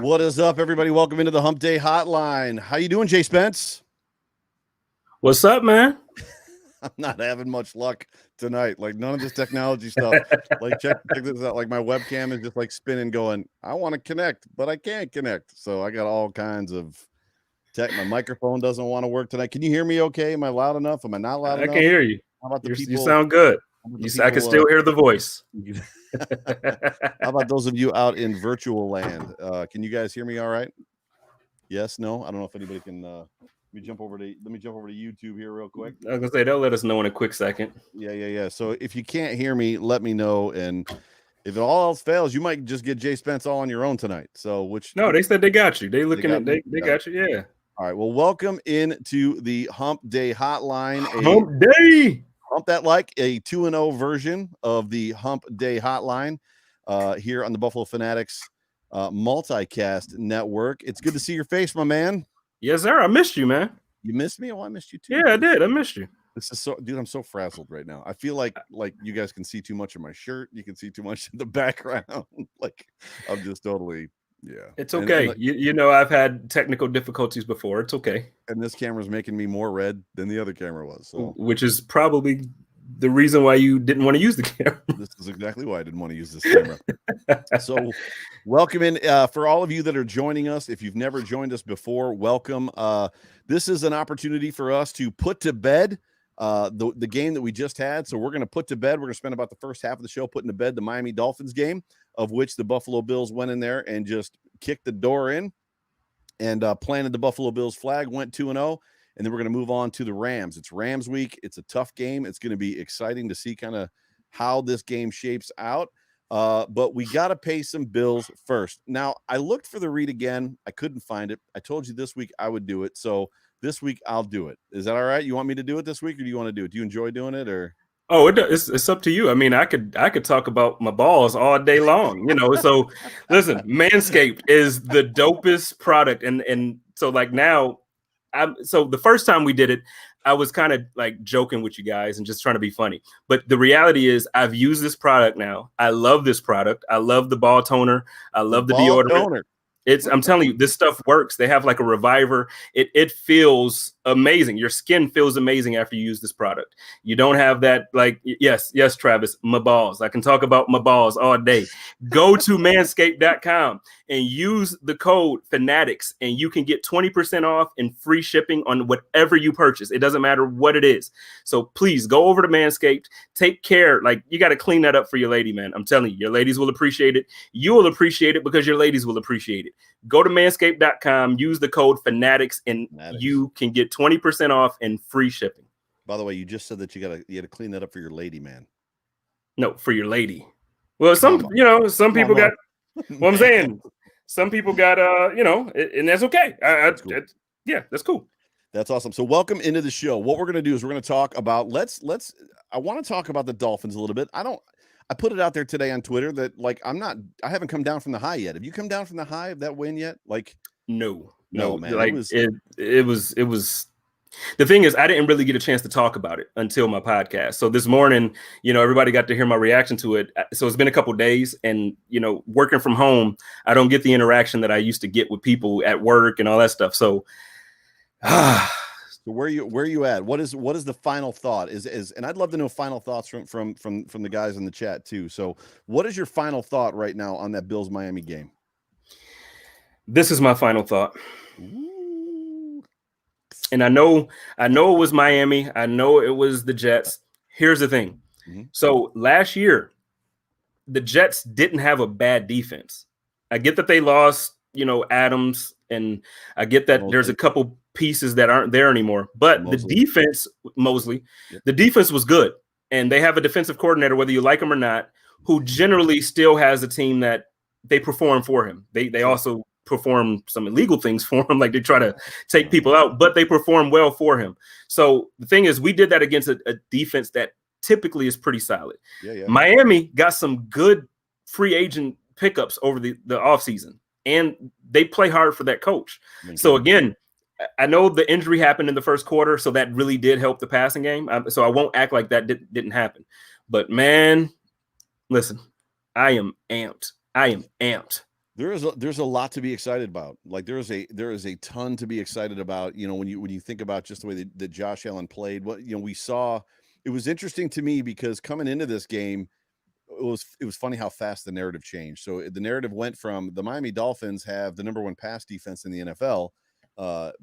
What is up, everybody? Welcome into the Hump Day Hotline. How you doing, Jay Spence? What's up, man? I'm not having much luck tonight. Like none of this technology stuff. Like check this out. Like my webcam is just like spinning, going, I want to connect, but I can't connect. So I got all kinds of tech. My microphone doesn't want to work tonight. Can you hear me okay? Am I loud enough? Am I not loud enough? I can hear you. How about the people? You sound good. I can still hear the voice. How about those of you out in virtual land? Can you guys hear me all right? Yes, no? I don't know if anybody can let me jump over to YouTube here real quick. I was gonna say they'll let us know in a quick second. Yeah. So if you can't hear me, let me know. And if it all else fails, you might just get Jay Spence all on your own tonight. So they said they got you. They got you. Yeah. All right. Well, welcome into the Hump Day Hotline. Hump Day. Hump that like a 2-0 version of the Hump Day Hotline here on the Buffalo Fanatics multicast network. It's good to see your face, my man. Yes, sir. I missed you, man. You missed me? Oh, I missed you too. Yeah, I did. I missed you. This is so, dude. I'm so frazzled right now. I feel like you guys can see too much of my shirt. You can see too much in the background. Like I'm just totally, yeah. It's okay. And you know, I've had technical difficulties before. It's okay. And this camera's making me more red than the other camera was. So, which is probably the reason why you didn't want to use the camera. This is exactly why I didn't want to use this camera. So welcome in for all of you that are joining us. If you've never joined us before, welcome. This is an opportunity for us to put to bed the game that we just had. So we're going to put to bed. We're going to spend about the first half of the show putting to bed the Miami Dolphins game, of which the Buffalo Bills went in there and just kicked the door in and planted the Buffalo Bills flag, went 2-0. And then we're going to move on to the Rams. It's Rams week. It's a tough game. It's going to be exciting to see kind of how this game shapes out. But we got to pay some bills first. Now, I looked for the read again. I couldn't find it. I told you this week I would do it. So this week I'll do it. Is that all right? You want me to do it this week, or do you want to do it? Do you enjoy doing it, or? Oh, it's up to you. I mean, I could talk about my balls all day long, you know. So listen, Manscaped is the dopest product. And so like now, so the first time we did it, I was kind of like joking with you guys and just trying to be funny. But the reality is I've used this product now. I love this product. I love the ball toner. I love the deodorant. I'm telling you, this stuff works. They have like a reviver. It feels amazing. Your skin feels amazing after you use this product. You don't have that, like, yes, Travis, my balls. I can talk about my balls all day. Go to manscaped.com and use the code Fanatics, and you can get 20% off and free shipping on whatever you purchase. It doesn't matter what it is. So please go over to Manscaped. Take care. Like, you got to clean that up for your lady, man. I'm telling you, your ladies will appreciate it. You will appreciate it because your ladies will appreciate it. Go to manscaped.com, use the code Fanatics, and you can get 20% off and free shipping. By the way, you just said that you had to clean that up for your lady, man. No, for your lady. Well, some people got what I'm saying. Some people got and that's okay. That's cool. That's cool. That's awesome. So welcome into the show. What we're going to do is we're going to talk about I want to talk about the Dolphins a little bit. I put it out there today on Twitter that like I haven't come down from the high yet. Have you come down from the high of that win yet? Like no, man. Like it was the thing is I didn't really get a chance to talk about it until my podcast. So this morning, everybody got to hear my reaction to it. So it's been a couple of days, and working from home, I don't get the interaction that I used to get with people at work and all that stuff. So So where you at? What is the final thought? And I'd love to know final thoughts from the guys in the chat too. So what is your final thought right now on that Bills Miami game? This is my final thought. Ooh. And I know it was Miami. I know it was the Jets. Here's the thing. Mm-hmm. So last year, the Jets didn't have a bad defense. I get that they lost, Adams, and I get that there's a couple pieces that aren't there anymore, but the defense, the defense was good, and they have a defensive coordinator, whether you like him or not, who generally still has a team that they perform for him. They also perform some illegal things for him, like they try to take people out, but they perform well for him. So the thing is, we did that against a defense that typically is pretty solid. Miami got some good free agent pickups over the offseason, and they play hard for that coach. So again, I know the injury happened in the first quarter, so that really did help the passing game. So I won't act like that didn't happen. But man, listen, I am amped. There's a lot to be excited about. Like there is a ton to be excited about. You know, when you think about just the way that Josh Allen played, we saw, it was interesting to me because coming into this game, it was funny how fast the narrative changed. So the narrative went from the Miami Dolphins have the #1 pass defense in the NFL,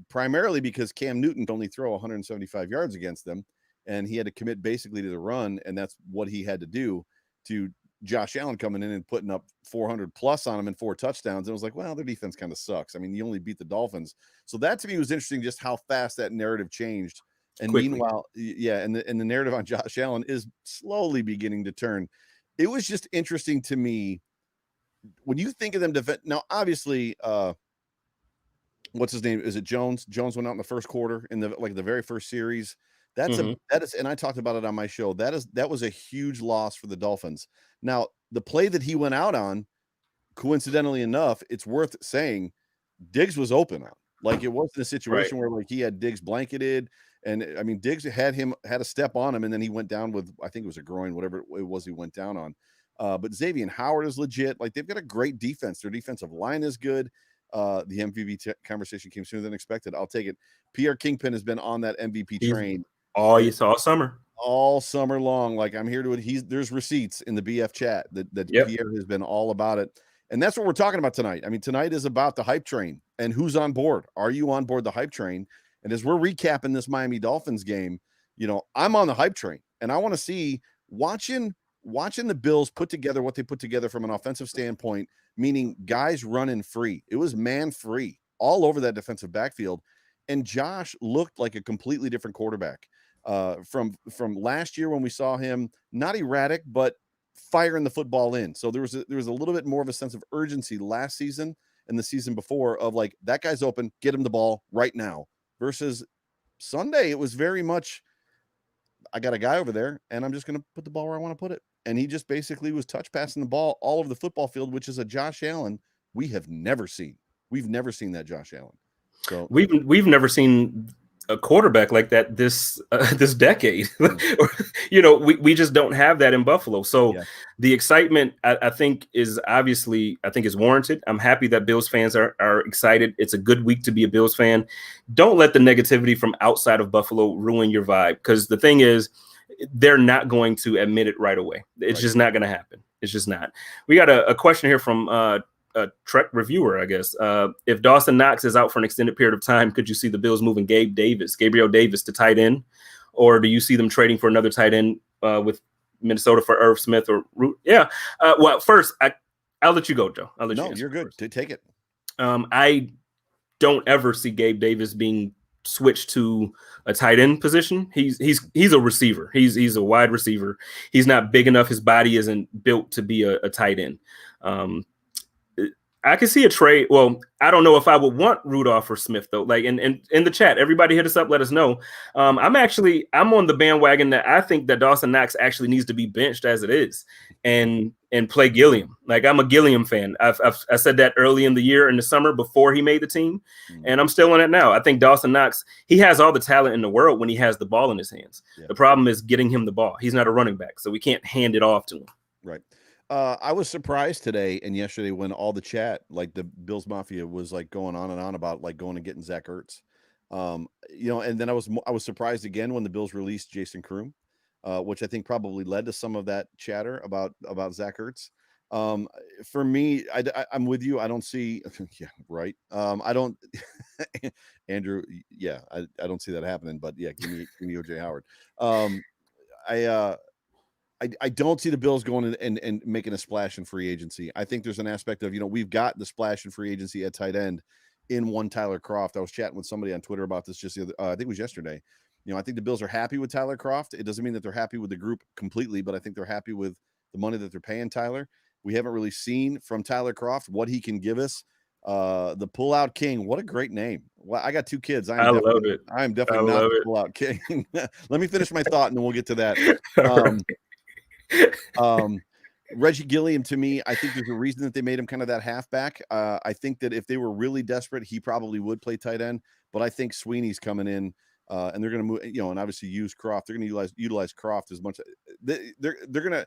primarily because Cam Newton could only throw 175 yards against them, and he had to commit basically to the run, and that's what he had to do, to Josh Allen coming in and putting up 400 plus on him and 4 touchdowns. And it was like, well, their defense kind of sucks. I mean, you only beat the Dolphins. So that to me was interesting, just how fast that narrative changed. And Quickly. meanwhile, yeah, and the narrative on Josh Allen is slowly beginning to turn. It was just interesting to me when you think of them now, obviously, what's his name? Is it Jones? Jones went out in the first quarter in the very first series. That is, and I talked about it on my show. That was a huge loss for the Dolphins. Now, the play that he went out on, coincidentally enough, it's worth saying, Diggs was open on. Like, it wasn't a situation where like he had Diggs blanketed. And I mean, Diggs had a step on him, and then he went down with, I think it was a groin, whatever it was he went down on. But Xavier Howard is legit. Like, they've got a great defense. Their defensive line is good. The MVP conversation came sooner than expected. I'll take it. Pierre Kingpin has been on that MVP train all summer long. Like, I'm here to there's receipts in the BF chat that Pierre has been all about it. And that's what we're talking about tonight. I mean, tonight is about the hype train and who's on board. Are you on board the hype train? And as we're recapping this Miami Dolphins game, I'm on the hype train, and I want to see watching the Bills put together what they put together from an offensive standpoint, meaning guys running free. It was man free all over that defensive backfield. And Josh looked like a completely different quarterback from last year when we saw him not erratic, but firing the football in. So there was a little bit more of a sense of urgency last season and the season before of like, that guy's open, get him the ball right now. Versus Sunday, it was very much, I got a guy over there, and I'm just going to put the ball where I want to put it. And he just basically was touch passing the ball all over the football field, which is a Josh Allen we have never seen. We've never seen that Josh Allen. So we've never seen a quarterback like that this decade. We just don't have that in Buffalo. So the excitement, I think is warranted. I'm happy that Bills fans are excited. It's a good week to be a Bills fan. Don't let the negativity from outside of Buffalo ruin your vibe, because the thing is, they're not going to admit it right away. It's just not going to happen. It's just not. We got a question here from a Trek reviewer, I guess. If Dawson Knox is out for an extended period of time, could you see the Bills moving Gabriel Davis to tight end, or do you see them trading for another tight end with Minnesota for Irv Smith or Root? Yeah. Well, first, I'll let you go, Joe. I'll let you. No, you're good. Take it. I don't ever see Gabe Davis being switched to a tight end position. He's a receiver. He's a wide receiver. He's not big enough. His body isn't built to be a tight end. I could see a trade. Well, I don't know if I would want Rudolph or Smith though. Like in the chat, everybody hit us up, let us know. I'm on the bandwagon that I think that Dawson Knox actually needs to be benched as it is and play Gilliam. Like, I'm a Gilliam fan. I said that early in the year, in the summer before he made the team, and I'm still on it now. I think Dawson Knox, he has all the talent in the world when he has the ball in his hands. Yeah. The problem is getting him the ball. He's not a running back, so we can't hand it off to him. Right. I was surprised today and yesterday when all the chat, like the Bills Mafia, was like going on and on about like going and getting Zach Ertz. And then I was surprised again when the Bills released Jason Kroom, which I think probably led to some of that chatter about Zach Ertz. For me, I'm with you. I don't see. Yeah, right. I don't. Andrew. Yeah, I don't see that happening. But yeah, give me OJ Howard. I don't see the Bills going and making a splash in free agency. I think there's an aspect of, we've got the splash in free agency at tight end in one Tyler Kroft. I was chatting with somebody on Twitter about this just the other, I think it was yesterday. I think the Bills are happy with Tyler Kroft. It doesn't mean that they're happy with the group completely, but I think they're happy with the money that they're paying Tyler. We haven't really seen from Tyler Kroft what he can give us. The Pullout King. What a great name. Well, I got 2 kids. I am definitely not the Pullout King. Let me finish my thought and then we'll get to that. Reggie Gilliam, to me, I think there's a reason that they made him kind of that halfback. I think that if they were really desperate, he probably would play tight end, but I think Sweeney's coming in and they're going to move, and obviously use Kroft. They're going to utilize Kroft as much. They're going to,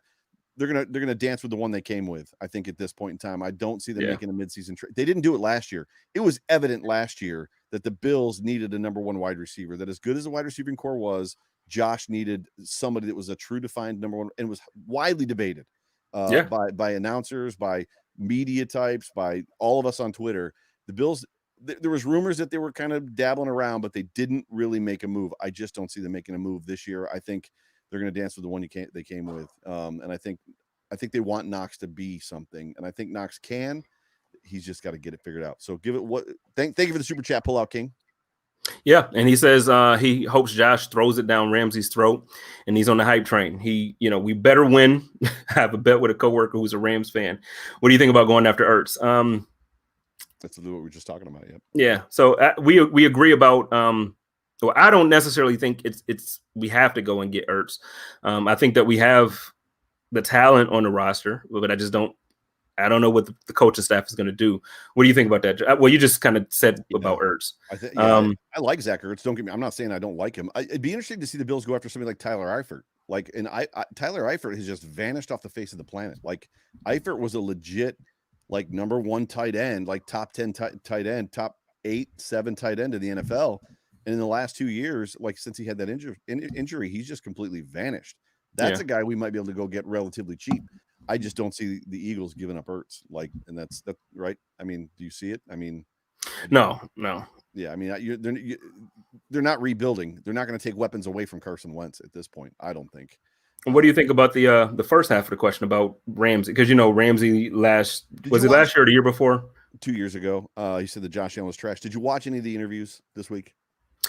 they're gonna dance with the one they came with. I think at this point in time, I don't see them making a midseason trade. They didn't do it last year. It was evident last year that the Bills needed a number one wide receiver. That as good as the wide receiving core was, Josh needed somebody that was a true defined number one, and was widely debated by announcers, by media types, by all of us on Twitter. The Bills. There was rumors that they were kind of dabbling around, but they didn't really make a move. I just don't see them making a move this year. I think they're going to dance with the one they came with, and I think they want Knox to be something, and I think Knox can. He's just got to get it figured out. So give it what. Thank you for the super chat, Pullout King. Yeah, and he says he hopes Josh throws it down Ramsey's throat, and he's on the hype train. We better win. I have a bet with a coworker who's a Rams fan. What do you think about going after Ertz? That's what we were just talking about. Yep. Yeah. So we agree about. Well, I don't necessarily think it's we have to go and get Ertz. I think that we have the talent on the roster, but I just don't. I don't know what the coaching staff is going to do. What do you think about that? Well, you just kind of said about Ertz. I like Zach Ertz. Don't get me. I'm not saying I don't like him. It'd be interesting to see the Bills go after somebody like Tyler Eifert. Tyler Eifert has just vanished off the face of the planet. Like Eifert was a legit number one tight end, top 10 tight end, top 8, 7 tight end in the NFL. And in the last 2 years, since he had that injury, he's just completely vanished. That's a guy we might be able to go get relatively cheap. I just don't see the Eagles giving up Ertz. And that's right. I mean, do you see it? I mean, no. Yeah, I mean, they're not rebuilding. They're not going to take weapons away from Carson Wentz at this point, I don't think. And what do you think about the first half of the question about Ramsey? Because Ramsey last year or the year before? 2 years ago, he said that Josh Allen was trash. Did you watch any of the interviews this week?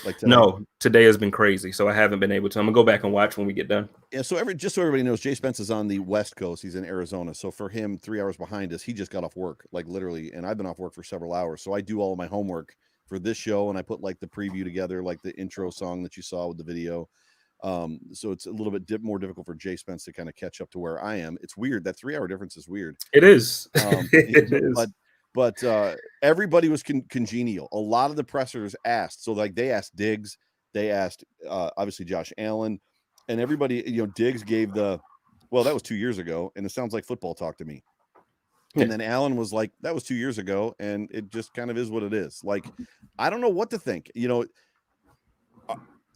Today? No, today has been crazy, so I haven't been able to. I'm gonna go back and watch when we get done. Yeah, so just so everybody knows, Jay Spence is on the West Coast. He's in Arizona, so for him, 3 hours behind us, he just got off work, literally, and I've been off work for several hours. So I do all of my homework for this show, and I put the preview together, the intro song that you saw with the video. So it's a little bit more difficult for Jay Spence to kind of catch up to where I am. It's weird. That 3 hour difference is weird. It is. It is. But everybody was congenial. A lot of the pressers asked. So they asked Diggs, they asked obviously Josh Allen, and everybody, Diggs gave that was 2 years ago, and it sounds like football talk to me. And then Allen was like, that was 2 years ago, and it just kind of is what it is. I don't know what to think.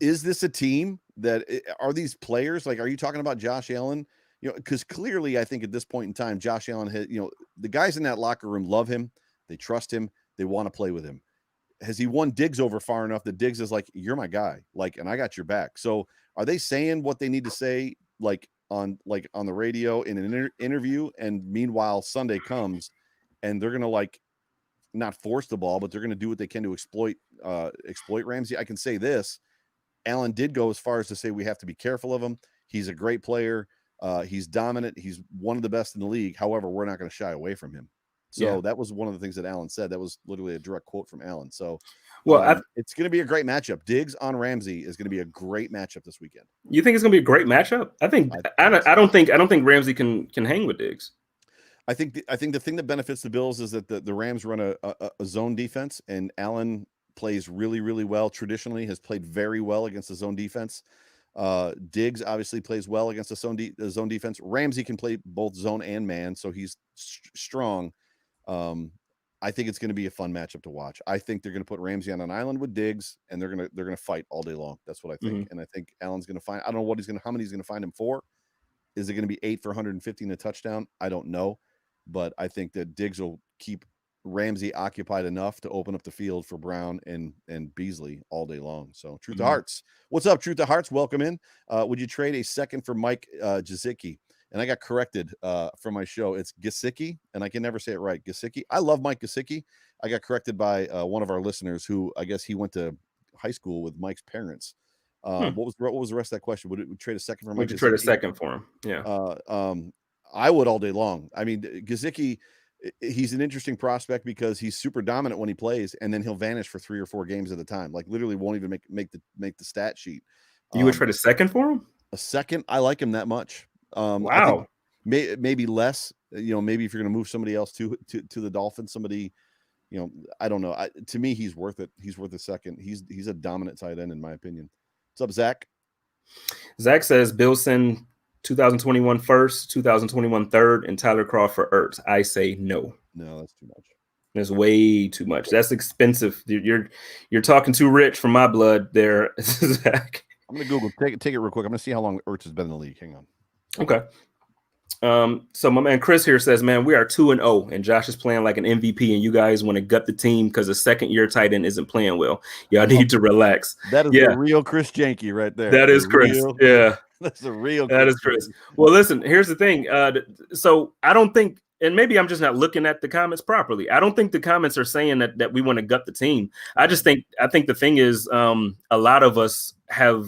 Is this a team that are these players? Are you talking about Josh Allen? Because clearly I think at this point in time, Josh Allen has, the guys in that locker room love him. They trust him. They want to play with him. Has he won Diggs over far enough that Diggs is you're my guy, and I got your back. So are they saying what they need to say, on the radio in an interview? And meanwhile, Sunday comes and they're going to not force the ball, but they're going to do what they can to exploit Ramsey. I can say this. Allen did go as far as to say we have to be careful of him. He's a great player. He's dominant. He's one of the best in the league. However, we're not going to shy away from him. So that was one of the things that Allen said. That was literally a direct quote from Allen. So it's going to be a great matchup. Diggs on Ramsey is going to be a great matchup this weekend. You think it's going to be a great matchup? I don't think Ramsey can hang with Diggs. I think the thing that benefits the Bills is that the Rams run a zone defense, and Allen plays really, really well. Traditionally has played very well against the zone defense. Diggs obviously plays well against the zone defense. Ramsey can play both zone and man, so he's strong. I think it's going to be a fun matchup to watch. I think they're going to put Ramsey on an island with Diggs, and they're going to fight all day long. That's what I think. Mm-hmm. And I think Allen's going to find. I don't know how many he's going to find him for. Is it going to be 8 for 150 and a touchdown? I don't know, but I think that Diggs will keep Ramsey occupied enough to open up the field for Brown and Beasley all day long. So Truth to Hearts. What's up, Truth to Hearts? Welcome in. Would you trade a second for Mike Gesicki? And I got corrected from my show. It's Gesicki, and I can never say it right. Gesicki. I love Mike Gesicki. I got corrected by one of our listeners who I guess he went to high school with Mike's parents. What was the rest of that question? Would it trade a second for Mike? Would you trade a second for him? Yeah. I would all day long. I mean, Gesicki, he's an interesting prospect because he's super dominant when he plays, and then he'll vanish for 3 or 4 games at a time. Literally won't even make the stat sheet. You would trade a second for him? A second? I like him that much. Wow. Maybe less. Maybe if you're going to move somebody else to the Dolphins, somebody, I don't know. To me, he's worth it. He's worth a second. He's a dominant tight end in my opinion. What's up, Zach? Zach says Bill send 2021 first, 2021 third, and Tyler Croft for Ertz. I say no. No, that's too much. That's way too much. That's expensive. You're talking too rich for my blood there, Zach. I'm gonna Google. Take it real quick. I'm gonna see how long Ertz has been in the league. Hang on. Okay. So my man Chris here says, man, we are 2-0, and Josh is playing like an MVP, and you guys want to gut the team because the second-year tight end isn't playing well. Y'all need to relax. That is the real Chris Janke right there. That is Chris. Yeah, that's the real. That is Chris. Well, listen. Here's the thing. So I don't think, and maybe I'm just not looking at the comments properly. I don't think the comments are saying that we want to gut the team. I think the thing is, a lot of us have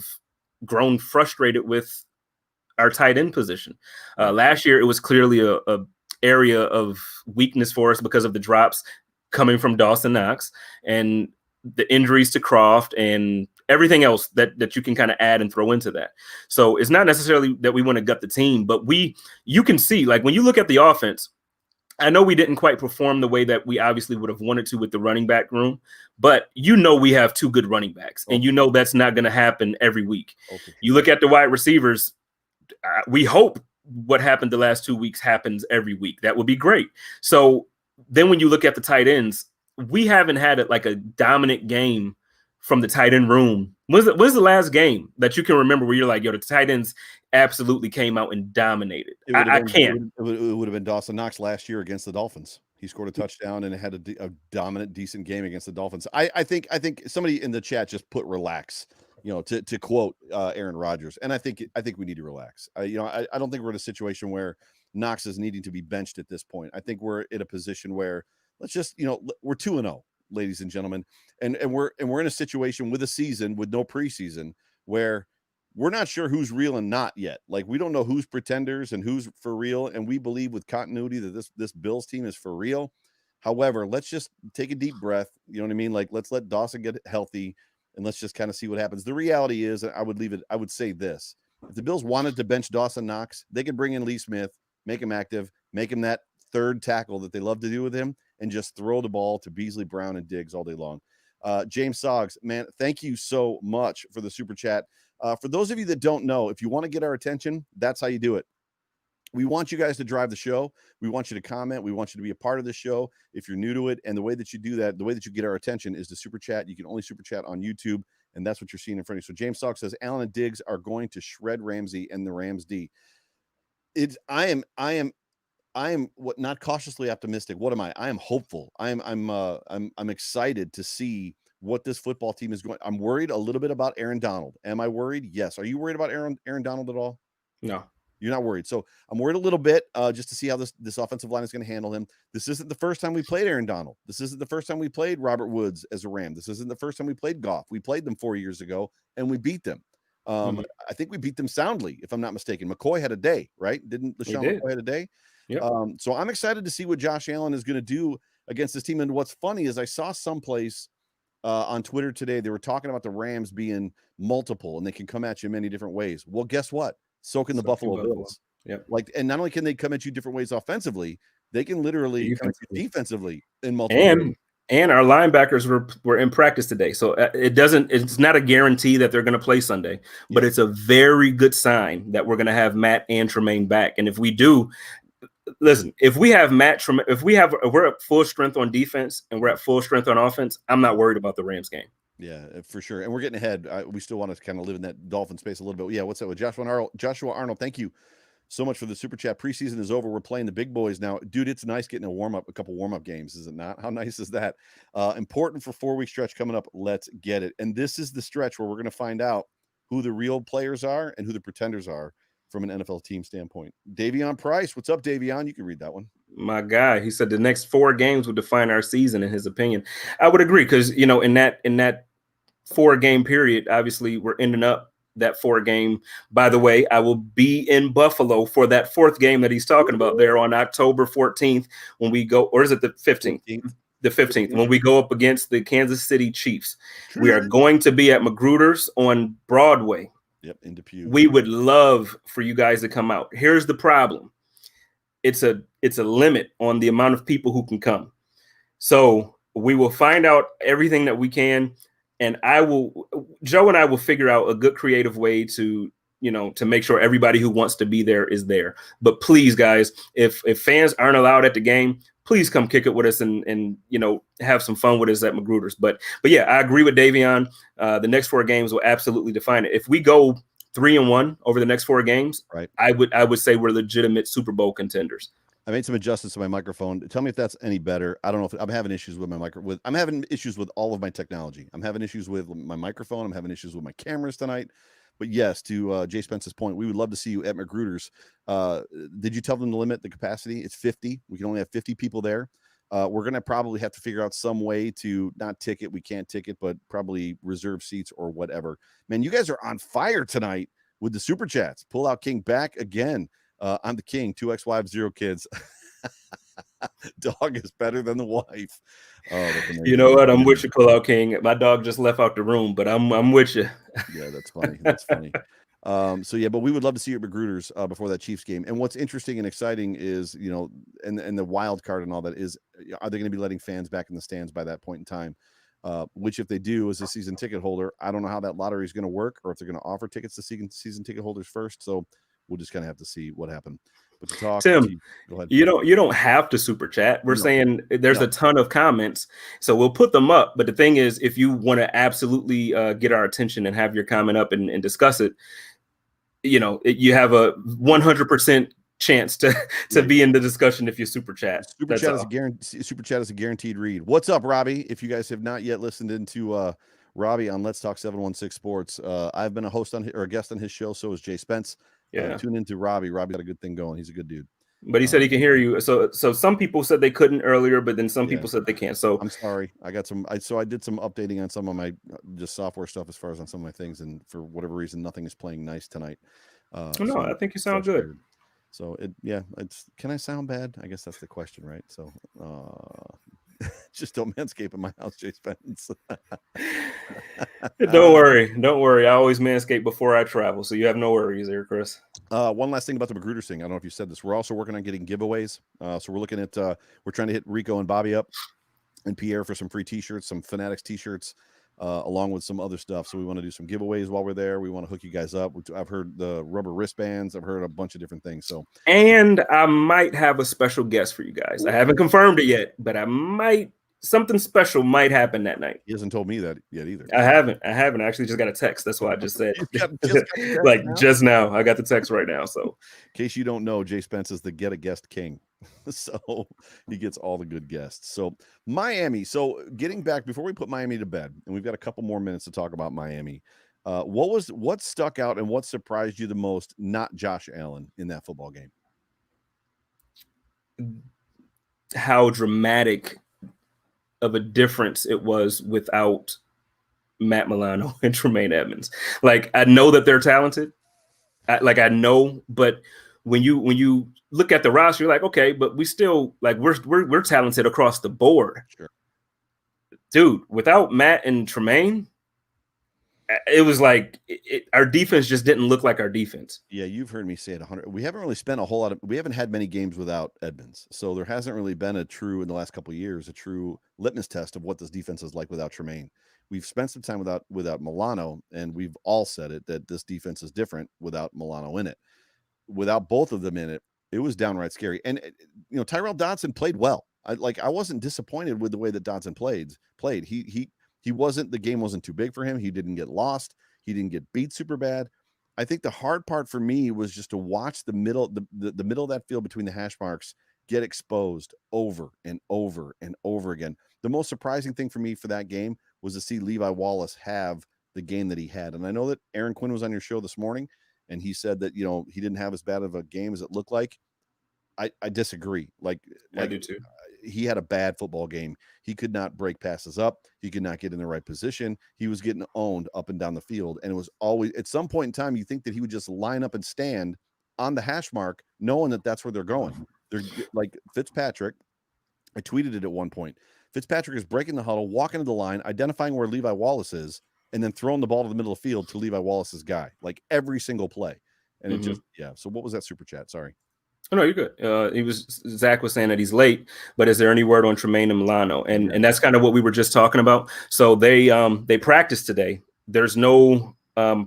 grown frustrated with our tight end position. Last year, it was clearly a area of weakness for us because of the drops coming from Dawson Knox and the injuries to Croft and everything else that you can kind of add and throw into that. So it's not necessarily that we want to gut the team, but you can see, like, when you look at the offense, I know we didn't quite perform the way that we obviously would have wanted to with the running back room, but we have two good running backs, and that's not going to happen every week. Okay. You look at the wide receivers, we hope what happened the last 2 weeks happens every week. That would be great. So then when you look at the tight ends, we haven't had a dominant game from the tight end room. When's the last game that you can remember where you're like, yo, the tight ends absolutely came out and dominated? I can't. It would have been Dawson Knox last year against the Dolphins. He scored a touchdown and had a dominant, decent game against the Dolphins. I think somebody in the chat just put relax, to quote Aaron Rodgers. And I think we need to relax. I don't think we're in a situation where Knox is needing to be benched at this point. I think we're in a position where let's just, we're 2-0, ladies and gentlemen. And we're in a situation with a season with no preseason where we're not sure who's real and not yet. Like, we don't know who's pretenders and who's for real. And we believe with continuity that this Bills team is for real. However, let's just take a deep breath. You know what I mean? Like, let's let Dawson get healthy and let's just kind of see what happens. The reality is, I would say this: if the Bills wanted to bench Dawson Knox, they could bring in Lee Smith, make him active, make him that third tackle that they love to do with him, and just throw the ball to Beasley, Brown, and Diggs all day long. James Soggs, man, thank you so much for the super chat. For those of you that don't know, if you want to get our attention, that's how you do it. We want you guys to drive the show. We want you to comment. We want you to be a part of the show if you're new to it. And the way that you do that, the way that you get our attention is to super chat. You can only super chat on YouTube, and that's what you're seeing in front of you. So James Soggs says Allen and Diggs are going to shred Ramsey and the Rams D. I am not cautiously optimistic. What am I? I am hopeful. I'm excited to see what this football team is going. I'm worried a little bit about Aaron Donald. Am I worried? Yes. Are you worried about Aaron Donald at all? No. You're not worried. So I'm worried a little bit just to see how this offensive line is going to handle him. This isn't the first time we played Aaron Donald. This isn't the first time we played Robert Woods as a Ram. This isn't the first time we played Goff. We played them 4 years ago and we beat them. I think we beat them soundly, if I'm not mistaken. McCoy had a day, right? Didn't LaShawn McCoy had a day? Yep. So I'm excited to see what Josh Allen is going to do against this team. And what's funny is I saw someplace on Twitter today, they were talking about the Rams being multiple and they can come at you in many different ways. Well, guess what? So can the Buffalo Bills. Yep. And not only can they come at you different ways offensively, they can literally come at you defensively in multiple ways. And our linebackers were in practice today. So it's not a guarantee that they're going to play Sunday, but it's a very good sign that we're going to have Matt and Tremaine back. And if we do, listen, if we have if we're at full strength on defense and we're at full strength on offense, I'm not worried about the Rams game. Yeah, for sure. And we're getting ahead. We still want to kind of live in that Dolphin space a little bit. Yeah, what's up with Joshua Arnold? Thank you so much for the super chat. Preseason is over. We're playing the big boys now. Dude, it's nice getting a couple warm-up games, is it not? How nice is that? Important for 4-week stretch coming up. Let's get it. And this is the stretch where we're going to find out who the real players are and who the pretenders are from an NFL team standpoint. Davion Price. What's up, Davion? You can read that one. My guy, he said the next 4 games will define our season, in his opinion. I would agree because, in that 4-game period, obviously we're ending up that 4-game. By the way, I will be in Buffalo for that 4th game that he's talking about there on October 14th when we go, or is it the 15th? The 15th, when we go up against the Kansas City Chiefs. We are going to be at Mcdermott's on Broadway. Yep, in Depew. We would love for you guys to come out. Here's the problem. It's a limit on the amount of people who can come. So we will find out everything that we can. And Joe and I will figure out a good creative way to to make sure everybody who wants to be there is there. But please, guys, if fans aren't allowed at the game, please come kick it with us and have some fun with us at Magruder's. But yeah, I agree with Davion. The next 4 games will absolutely define it. If we go 3-1 over the next 4 games, right, I would say we're legitimate Super Bowl contenders. I made some adjustments to my microphone. Tell me if that's any better. I don't know if I'm having issues with my I'm having issues with all of my technology. I'm having issues with my microphone. I'm having issues with my cameras tonight. But yes, to Jay Spence's point, we would love to see you at Magruder's. Did you tell them to limit the capacity? It's 50. We can only have 50 people there. We're going to probably have to figure out some way to not ticket. We can't ticket, but probably reserve seats or whatever. Man, you guys are on fire tonight with the super chats. Pull out King back again. I'm the king. 2 ex-wives, 0 kids. Dog is better than the wife. Oh, you know what? I'm with you, Pull Out King. My dog just left out the room, but I'm with you. Yeah, that's funny. That's funny. So yeah, but we would love to see you at Magruder's before that Chiefs game. And what's interesting and exciting is, and the wild card and all that is, are they going to be letting fans back in the stands by that point in time? Which if they do, as a season ticket holder, I don't know how that lottery is going to work, or if they're going to offer tickets to season ticket holders first. So we'll just kind of have to see what happened. But to talk, Tim, go ahead. You don't have to super chat. We're saying there's a ton of comments, so we'll put them up. But the thing is, if you want to absolutely get our attention and have your comment up and discuss it, you have a 100% chance to be in the discussion if you super chat. Super chat is a guaranteed read. What's up, Robbie? If you guys have not yet listened into Robbie on Let's Talk 716 Sports, I've been a host or a guest on his show. So is Jay Spence. Yeah, tune into Robbie. Robbie got a good thing going. He's a good dude. But he said he can hear you. So some people said they couldn't earlier, but then some people said they can't. So I'm sorry. I got some. I did some updating on some of my just software stuff as far as on some of my things, and for whatever reason, nothing is playing nice tonight. No, I think you sound good. So can I sound bad? I guess that's the question, right? So just don't manscape in my house, Jay Spence. Don't worry. I always manscape before I travel, so you have no worries there, Chris. One last thing about the Magruder thing. I don't know if you said this. We're also working on getting giveaways. So we're looking at we're trying to hit Rico and Bobby up and Pierre for some free t-shirts, some Fanatics t-shirts, along with some other stuff. So we want to do some giveaways while we're there. We want to hook you guys up. I've heard the rubber wristbands. I've heard a bunch of different things. And I might have a special guest for you guys. I haven't confirmed it yet, but something special might happen that night. He hasn't told me that yet either. I haven't. I actually just got a text. That's why I just said. Just now. I got the text right now. So, in case you don't know, Jay Spence is the get a guest king. So he gets all the good guests. So Miami. So getting back before we put Miami to bed, and we've got a couple more minutes to talk about Miami. What stuck out and what surprised you the most? Not Josh Allen in that football game. How dramatic of a difference it was without Matt Milano and Tremaine Edmonds. Like, I know that they're talented. I know, but when you look at the roster, you're like, okay, but we still we're talented across the board. Sure. Dude, without Matt and Tremaine, it was like our defense just didn't look like our defense. Yeah, you've heard me say it 100. We haven't really spent a whole lot of. We haven't had many games without Edmonds, so there hasn't really been in the last couple of years a true litmus test of what this defense is like without Tremaine. We've spent some time without Milano, and we've all said it that this defense is different without Milano in it. Without both of them in it, it was downright scary. And Tyrell Dodson played well. I wasn't disappointed with the way that Dodson played. He wasn't, the game wasn't too big for him. He didn't get lost. He didn't get beat super bad. I think the hard part for me was just to watch the middle of that field between the hash marks get exposed over and over and over again. The most surprising thing for me for that game was to see Levi Wallace have the game that he had. And I know that Aaron Quinn was on your show this morning, and he said that, he didn't have as bad of a game as it looked like. I disagree. I do too. He had a bad football game. He could not break passes up. He could not get in the right position. He was getting owned up and down the field. And it was always, at some point in time, you think that he would just line up and stand on the hash mark, knowing that that's where they're going. They're like Fitzpatrick. I tweeted it at one point. Fitzpatrick is breaking the huddle, walking to the line, identifying where Levi Wallace is, and then throwing the ball to the middle of the field to Levi Wallace's guy, like every single play. And it just, So what was that super chat? Sorry. Oh, no, you're good. Zach was saying that he's late, but is there any word on Tremaine and Milano? And that's kind of what we were just talking about. So they practiced today. There's no Here,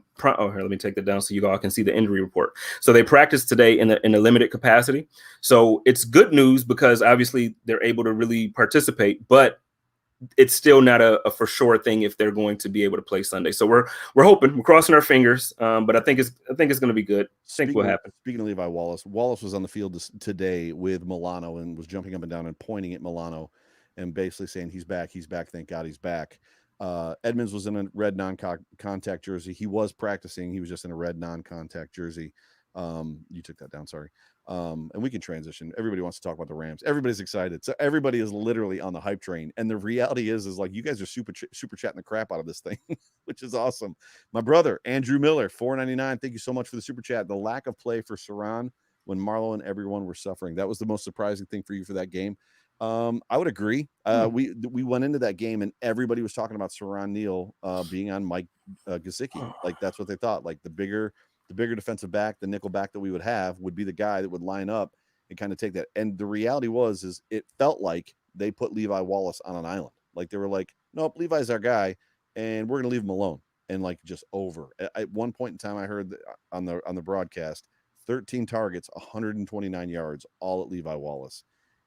let me take that down so you all can see the injury report. So they practiced today in a limited capacity. So it's good news because obviously they're able to really participate, but it's still not a for sure thing if they're going to be able to play Sunday. So we're hoping, we're crossing our fingers, but I think it's going to be good. I think will happen. Speaking of Levi Wallace was on the field today with Milano and was jumping up and down and pointing at Milano and basically saying he's back, thank God he's back. Edmonds was in a red non-contact jersey. He was practicing. He was just in a red non-contact jersey. You took that down, sorry. And we can transition. Everybody wants to talk about the Rams. Everybody's excited. So everybody is literally on the hype train. And the reality is like you guys are super chatting the crap out of this thing, which is awesome. My brother, Andrew Miller, $4.99. Thank you so much for the super chat. The lack of play for Saran when Marlo and everyone were suffering. That was the most surprising thing for you for that game. I would agree. We went into that game and everybody was talking about Saran Neal being on Mike Gesicki. Like that's what they thought. Like the bigger defensive back, the nickel back that we would have would be the guy that would line up and kind of take that. And the reality is it felt like they put Levi Wallace on an island. Like they were like, nope, Levi's our guy, and we're gonna leave him alone. And like just over. At one point in time, I heard on the broadcast, 13 targets, 129 yards, all at Levi Wallace.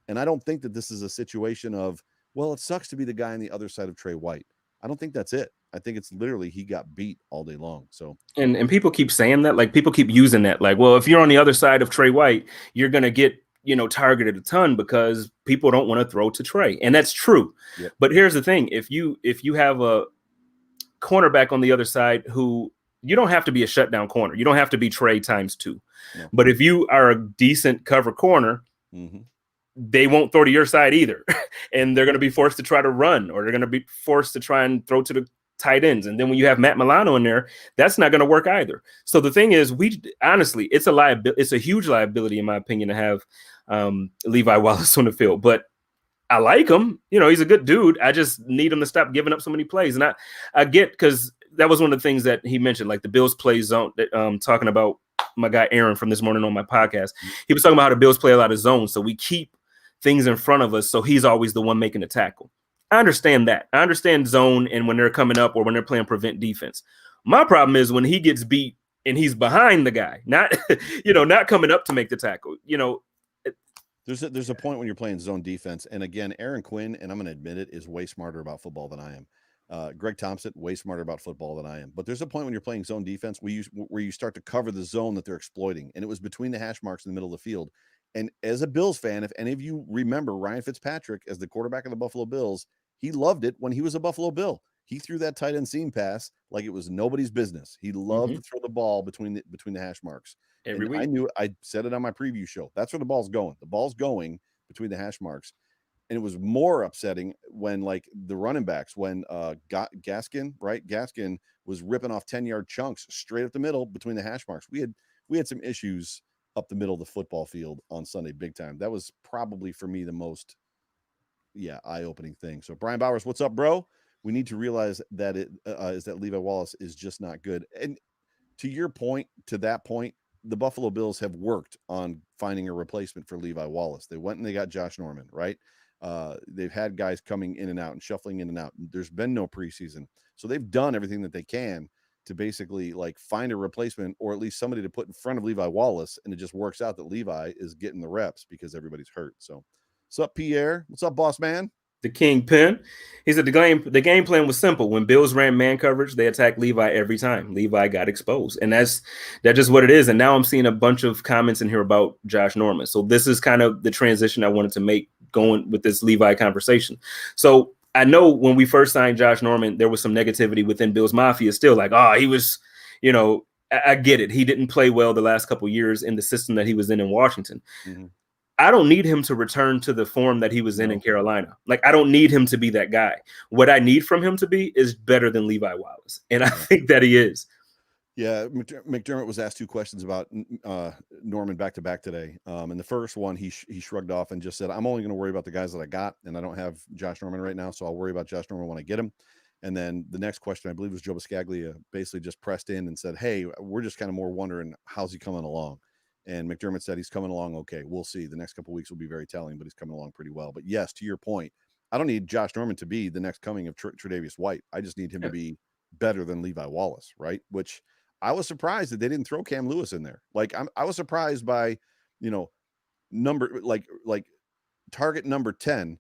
And I don't think that this is a situation of, well, it sucks to be the guy on the other side of Trey White. I don't think that's it. I think it's literally he got beat all day long. So and people keep saying that, like people keep using that, like, well, if you're on the other side of Trey White, you're gonna get targeted a ton because people don't want to throw to Trey, and that's true. Yep. But here's the thing: if you have a cornerback on the other side who you don't have to be a shutdown corner, you don't have to be Trey times 2, no. But if you are a decent cover corner. Mm-hmm. They won't throw to your side either. And they're going to be forced to try to run, or they're going to be forced to try and throw to the tight ends. And then when you have Matt Milano in there, that's not going to work either. So the thing is, honestly, it's a liability. It's a huge liability, in my opinion, to have Levi Wallace on the field. But I like him. He's a good dude. I just need him to stop giving up so many plays. And I get, because that was one of the things that he mentioned, like the Bills play zone, talking about my guy Aaron from this morning on my podcast. He was talking about how the Bills play a lot of zones. So we keep things in front of us, so he's always the one making the tackle. I understand that. I understand zone and when they're coming up or when they're playing prevent defense. My problem is when he gets beat and he's behind the guy, not not coming up to make the tackle. There's a point when you're playing zone defense, and again, Aaron Quinn, and I'm going to admit it, is way smarter about football than I am. Greg Thompson, way smarter about football than I am. But there's a point when you're playing zone defense where you start to cover the zone that they're exploiting, and it was between the hash marks in the middle of the field. And as a Bills fan, if any of you remember Ryan Fitzpatrick as the quarterback of the Buffalo Bills, he loved it when he was a Buffalo Bill. He threw that tight end seam pass like it was nobody's business. He loved to throw the ball between the hash marks. Every week. I knew, I said it on my preview show. That's where the ball's going. The ball's going between the hash marks. And it was more upsetting when, like, the running backs, when Gaskin was ripping off 10-yard chunks straight up the middle between the hash marks. We had some issues up the middle of the football field on Sunday, big time. That was probably for me the most, eye-opening thing. So Brian Bowers, what's up, bro? We need to realize that is that Levi Wallace is just not good. And to your point, to that point, the Buffalo Bills have worked on finding a replacement for Levi Wallace. They went and they got Josh Norman, right? They've had guys coming in and out and shuffling in and out. There's been no preseason. So they've done everything that they can to basically like find a replacement, or at least somebody to put in front of Levi Wallace. And it just works out that Levi is getting the reps because everybody's hurt. So what's up, Pierre? What's up, boss man? The Kingpin. He said the game plan was simple. When Bills ran man coverage, they attacked Levi every time. Levi got exposed. And that's just what it is. And now I'm seeing a bunch of comments in here about Josh Norman. So this is kind of the transition I wanted to make going with this Levi conversation. So I know when we first signed Josh Norman, there was some negativity within Bills Mafia still, like, he was, I get it. He didn't play well the last couple of years in the system that he was in Washington. Mm-hmm. I don't need him to return to the form that he was in Carolina. Like, I don't need him to be that guy. What I need from him to be is better than Levi Wallace. And I think that he is. Yeah, McDermott was asked two questions about Norman back-to-back today. And the first one, he shrugged off and just said, I'm only going to worry about the guys that I got, and I don't have Josh Norman right now, so I'll worry about Josh Norman when I get him. And then the next question, I believe, was Joe Biscaglia, basically just pressed in and said, hey, we're just kind of more wondering, how's he coming along? And McDermott said he's coming along okay. We'll see. The next couple of weeks will be very telling, but he's coming along pretty well. But yes, to your point, I don't need Josh Norman to be the next coming of Tre'Davious White. I just need him to be better than Levi Wallace, right? Which I was surprised that they didn't throw Cam Lewis in there. Like I was surprised by, number like target number 10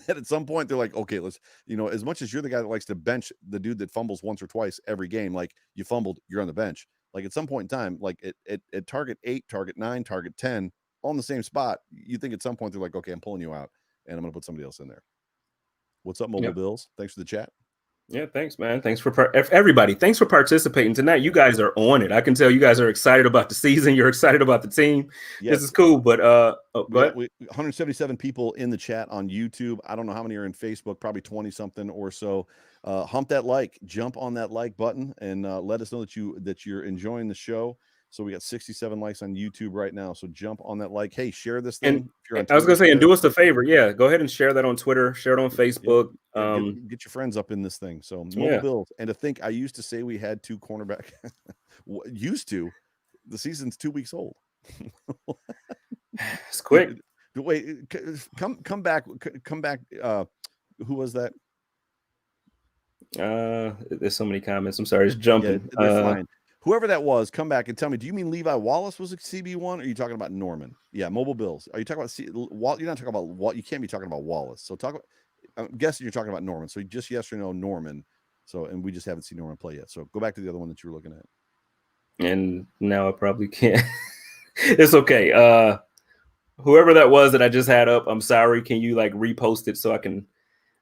that at some point they're like, okay, let's, as much as you're the guy that likes to bench the dude that fumbles once or twice every game, like you fumbled, you're on the bench. Like at some point in time, like at target 8, target 9, target 10, all in the same spot, you think at some point they're like, okay, I'm pulling you out and I'm going to put somebody else in there. What's up, Mobile Bills? Thanks for the chat. Yeah, thanks, man. Thanks for everybody. Thanks for participating tonight. You guys are on it. I can tell you guys are excited about the season. You're excited about the team. Yes. This is cool. But go ahead. 177 people in the chat on YouTube. I don't know how many are in Facebook. Probably 20 something or so. Hump that like, jump on that like button, and let us know that you're enjoying the show. So we got 67 likes on YouTube right now. So jump on that like. Hey, share this thing. And if you're on Twitter, I was going to say, and do us a favor. Yeah, go ahead and share that on Twitter. Share it on Facebook. Get your friends up in this thing. So Mobile Bills. And to think, I used to say we had 2 cornerback. Used to. The season's 2 weeks old. It's quick. Wait, come back. Who was that? There's so many comments. I'm sorry, it's jumping. Yeah, they're fine. Whoever that was, come back and tell me, do you mean Levi Wallace was a CB1 or are you talking about Norman? Yeah, Mobile Bills. Are you talking about you're not talking about you can't be talking about Wallace. So I'm guessing you're talking about Norman. So just yes or no, Norman. So, and we just haven't seen Norman play yet. So go back to the other one that you were looking at. And now I probably can't. It's okay. Whoever that was that I just had up, I'm sorry. Can you like repost it so I can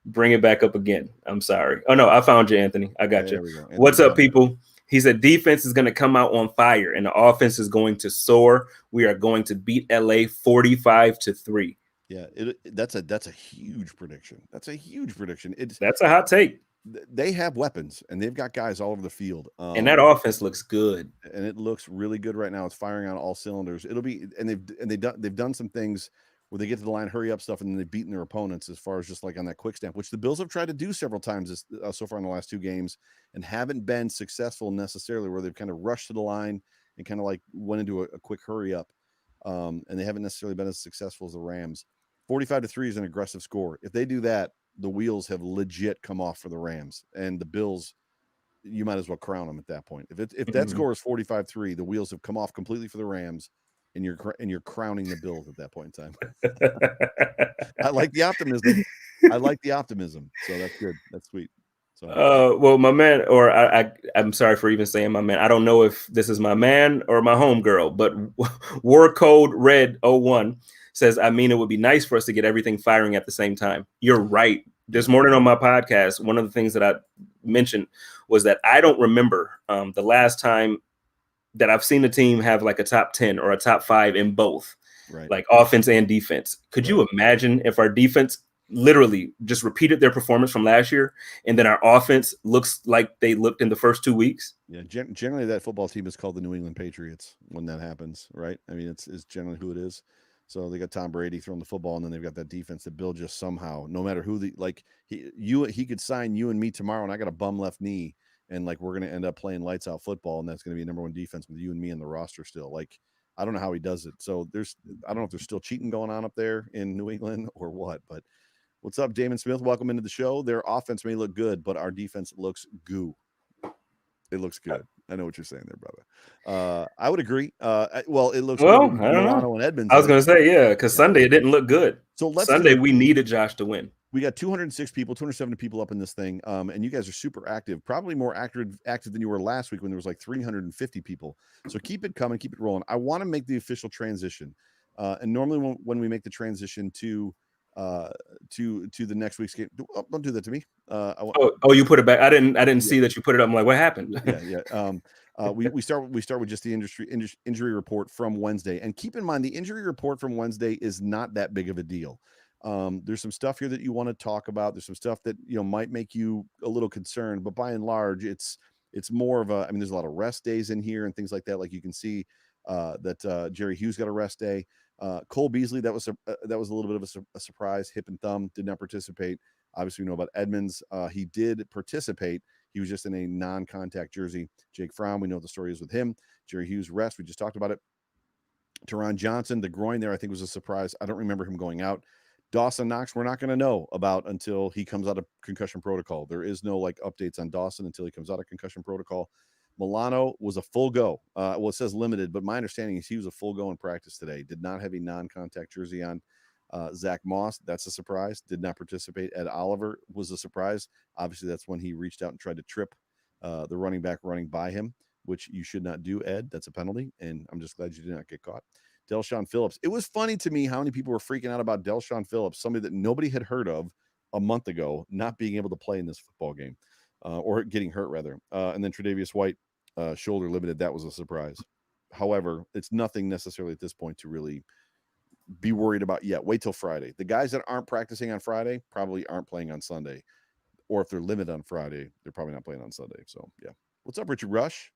bring it back up again? I'm sorry. Oh no, I found you, Anthony. I got you. What's up, people? He said defense is going to come out on fire and the offense is going to soar. We are going to beat LA 45-3. Yeah, that's a huge prediction. That's a huge prediction. That's a hot take. They have weapons and they've got guys all over the field. And that offense looks good. And it looks really good right now. It's firing on all cylinders. It'll be, and they've done some things where they get to the line, hurry up stuff, and then they've beaten their opponents as far as just like on that quick stamp, which the Bills have tried to do several times so far in the last 2 games and haven't been successful necessarily, where they've kind of rushed to the line and kind of like went into a quick hurry up. And they haven't necessarily been as successful as the Rams. 45-3 is an aggressive score. If they do that, the wheels have legit come off for the Rams, and the Bills, you might as well crown them at that point. If that score is 45-3, the wheels have come off completely for the Rams, and you're crowning the Bills at that point in time. I like the optimism. So that's good. That's sweet. So well, my man, or I'm sorry for even saying my man. I don't know if this is my man or my homegirl, but War Code Red 01 says, I mean, it would be nice for us to get everything firing at the same time. You're right. This morning on my podcast, one of the things that I mentioned was that I don't remember the last time that I've seen a team have like a top 10 or a top 5 in both, right, like offense and defense. Could you imagine if our defense literally just repeated their performance from last year and then our offense looks like they looked in the first 2 weeks? Yeah, generally that football team is called the New England Patriots when that happens, right? I mean, it's generally who it is. So they got Tom Brady throwing the football, and then they've got that defense that Bill just somehow, no matter who he could sign you and me tomorrow, and I got a bum left knee, and like we're gonna end up playing lights out football, and that's gonna be number 1 defense with you and me in the roster still. Like, I don't know how he does it. So I don't know if there's still cheating going on up there in New England or what. But what's up, Damon Smith? Welcome into the show. Their offense may look good, but our defense looks goo. It looks good. I know what you're saying there, brother. I would agree. Well, it looks good. I don't know. And Edmonds. I was going to say, yeah, because Sunday it didn't look good. So Sunday we needed Josh to win. We got 206 people, 270 people up in this thing. And you guys are super active, probably more active than you were last week when there was like 350 people. So keep it coming, keep it rolling. I want to make the official transition. And normally when we make the transition to the next week's game, don't do that to me. You put it back. I didn't see that you put it up. I'm like, what happened? Yeah. We start with just the injury report from Wednesday, and keep in mind the injury report from Wednesday is not that big of a deal. There's some stuff here that you want to talk about. There's some stuff that might make you a little concerned, but by and large, it's more of there's a lot of rest days in here and things like that. Like you can see that Jerry Hughes got a rest day. Cole Beasley, that was a little bit of a surprise. Hip and thumb, did not participate. Obviously, we know about Edmonds. He did participate. He was just in a non-contact jersey. Jake Fromm, we know what the story is with him. Jerry Hughes, rest. We just talked about it. Teron Johnson, the groin there, I think was a surprise. I don't remember him going out. Dawson Knox, we're not going to know about until he comes out of concussion protocol. There is no like updates on Dawson until he comes out of concussion protocol. Milano was a full go. Well, it says limited, but my understanding is he was a full go in practice today. Did not have a non-contact jersey on. Zach Moss, that's a surprise. Did not participate. Ed Oliver was a surprise. Obviously, that's when he reached out and tried to trip the running back running by him, which you should not do, Ed. That's a penalty, and I'm just glad you did not get caught. Delshon Phillips. It was funny to me how many people were freaking out about Delshon Phillips, somebody that nobody had heard of a month ago, not being able to play in this football game, or getting hurt, rather. And then Tre'Davious White, shoulder limited. That was a surprise. However, it's nothing necessarily at this point to really be worried about yet. Wait till Friday. The guys that aren't practicing on Friday probably aren't playing on Sunday. Or if they're limited on Friday, they're probably not playing on Sunday. So, yeah. What's up, Richard Rush?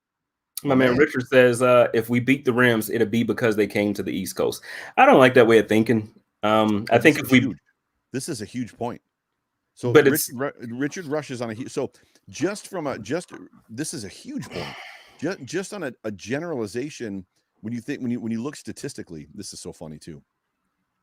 My man Richard says, if we beat the Rams, it'll be because they came to the East Coast. I don't like that way of thinking. I think if we... This is a huge point. So, but Richard Rush is on a... So, this is a huge point. Just on a generalization, when you look statistically, this is so funny too.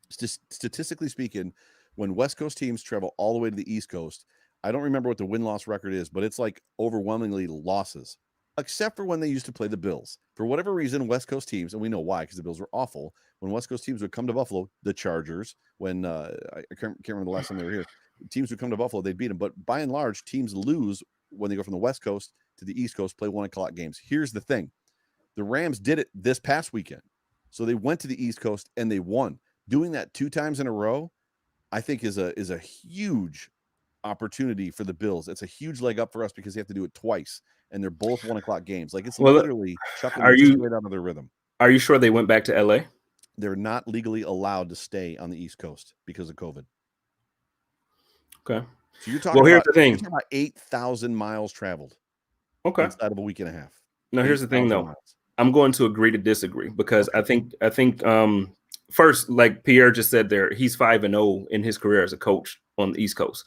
Statistically speaking, when West Coast teams travel all the way to the East Coast, I don't remember what the win-loss record is, but it's like overwhelmingly losses, except for when they used to play the Bills. For whatever reason, West Coast teams, and we know why, because the Bills were awful, when West Coast teams would come to Buffalo, the Chargers, when I can't remember the last time they were here, teams would come to Buffalo, they'd beat them. But by and large, teams lose when they go from the West Coast to the East Coast, play 1 o'clock games. Here's the thing. The Rams did it this past weekend. So they went to the East Coast and they won. Doing that 2 times in a row, I think is a huge opportunity for the Bills. It's a huge leg up for us because they have to do it twice, and they're both 1 o'clock games. Like, it's literally chucking straight out of their rhythm. Are you sure they went back to LA? They're not legally allowed to stay on the East Coast because of COVID. Okay. So you're talking here's the thing. You're talking about 8,000 miles traveled. Okay. Inside of a week and a half. No, here's the thing though. Miles. I'm going to agree to disagree because I think first, like Pierre just said there, he's 5-0 in his career as a coach on the East Coast.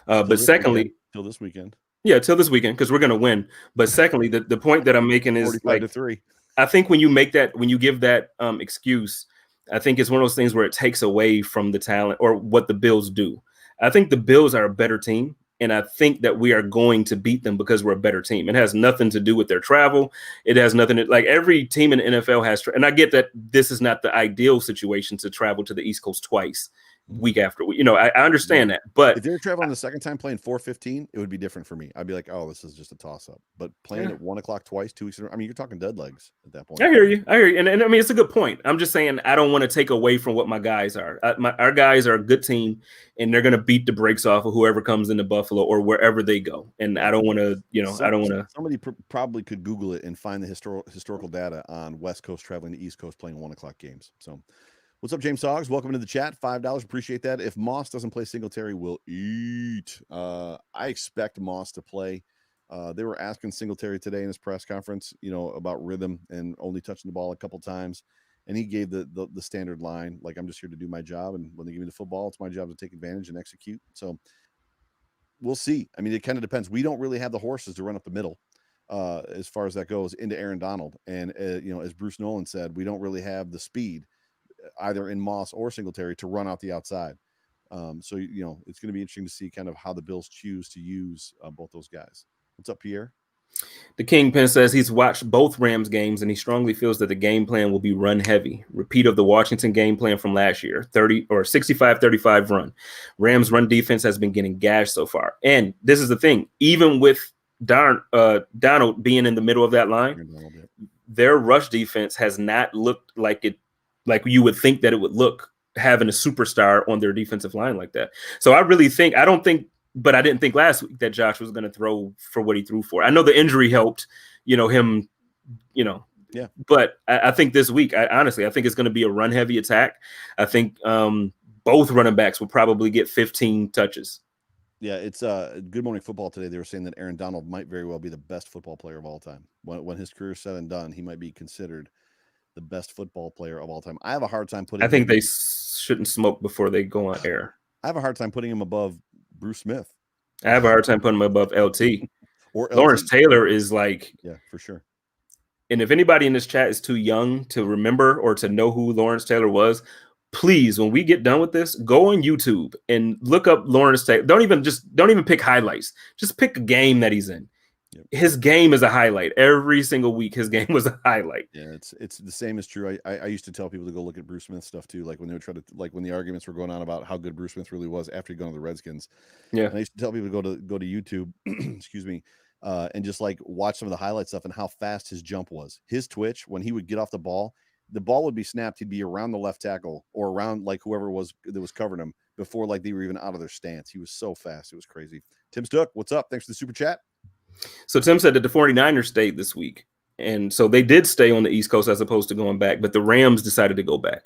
But secondly, till this weekend. Yeah, till this weekend, because we're going to win. But secondly, the point that I'm making is 45-3. I think when you give that excuse, I think it's one of those things where it takes away from the talent or what the Bills do. I think the Bills are a better team. And I think that we are going to beat them because we're a better team. It has nothing to do with their travel. It has nothing to, like, every team in the NFL has, and I get that this is not the ideal situation to travel to the East Coast twice week after week. I understand that. But if they're traveling the second time playing 4:15, it would be different for me. I'd be like, oh, this is just a toss up. But playing at 1 o'clock twice, 2 weeks in a row, I mean, you're talking dead legs at that point. I hear you. And I mean, it's a good point. I'm just saying I don't want to take away from what my guys are. Our guys are a good team, and they're going to beat the brakes off of whoever comes into Buffalo or wherever they go. And I don't want to, I don't want to. Somebody probably could Google it and find the historical data on West Coast traveling to East Coast playing 1 o'clock games. So, what's up, James Hoggs? Welcome to the chat. $5. Appreciate that. If Moss doesn't play, Singletary will eat. I expect Moss to play. They were asking Singletary today in his press conference, about rhythm and only touching the ball a couple times. And he gave the standard line, like, I'm just here to do my job. And when they give me the football, it's my job to take advantage and execute. So we'll see. I mean, it kind of depends. We don't really have the horses to run up the middle as far as that goes into Aaron Donald. And, as Bruce Nolan said, we don't really have the speed either in Moss or Singletary to run out the outside. So, it's going to be interesting to see kind of how the Bills choose to use both those guys. What's up, Pierre? The Kingpin says he's watched both Rams games and he strongly feels that the game plan will be run heavy. Repeat of the Washington game plan from last year, 65-35 run. Rams run defense has been getting gashed so far. And this is the thing, even with Donald being in the middle of that line, their rush defense has not looked like you would think that it would look, having a superstar on their defensive line like that. So I didn't think last week that Josh was going to throw for what he threw for. I know the injury helped, him, yeah. But I think this week, I think it's going to be a run heavy attack. I think both running backs will probably get 15 touches. Yeah, it's Good Morning Football today. They were saying that Aaron Donald might very well be the best football player of all time. When his career is said and done, he might be considered the best football player of all time. I have a hard time putting. I think they shouldn't smoke before they go on air. I have a hard time putting him above Bruce Smith. I have a hard time putting him above LT. Or LT. Lawrence Taylor is like, yeah, for sure. And if anybody in this chat is too young to remember or to know who Lawrence Taylor was, please, when we get done with this, go on YouTube and look up Lawrence Taylor. Don't even pick highlights. Just pick a game that he's in. Yep. His game is a highlight. Every single week, his game was a highlight. Yeah, it's the same as true. I used to tell people to go look at Bruce Smith stuff too, like when they would try to, like when the arguments were going on about how good Bruce Smith really was after he'd gone to the Redskins. Yeah, and I used to tell people to go to YouTube, excuse me, and just like watch some of the highlight stuff and how fast his jump was. His twitch when he would get off the ball would be snapped. He'd be around the left tackle or around like whoever it was that was covering him before like they were even out of their stance. He was so fast. It was crazy. Tim Stuck, what's up? Thanks for the super chat. So Tim said that the 49ers stayed this week. And so they did stay on the East Coast as opposed to going back, but the Rams decided to go back.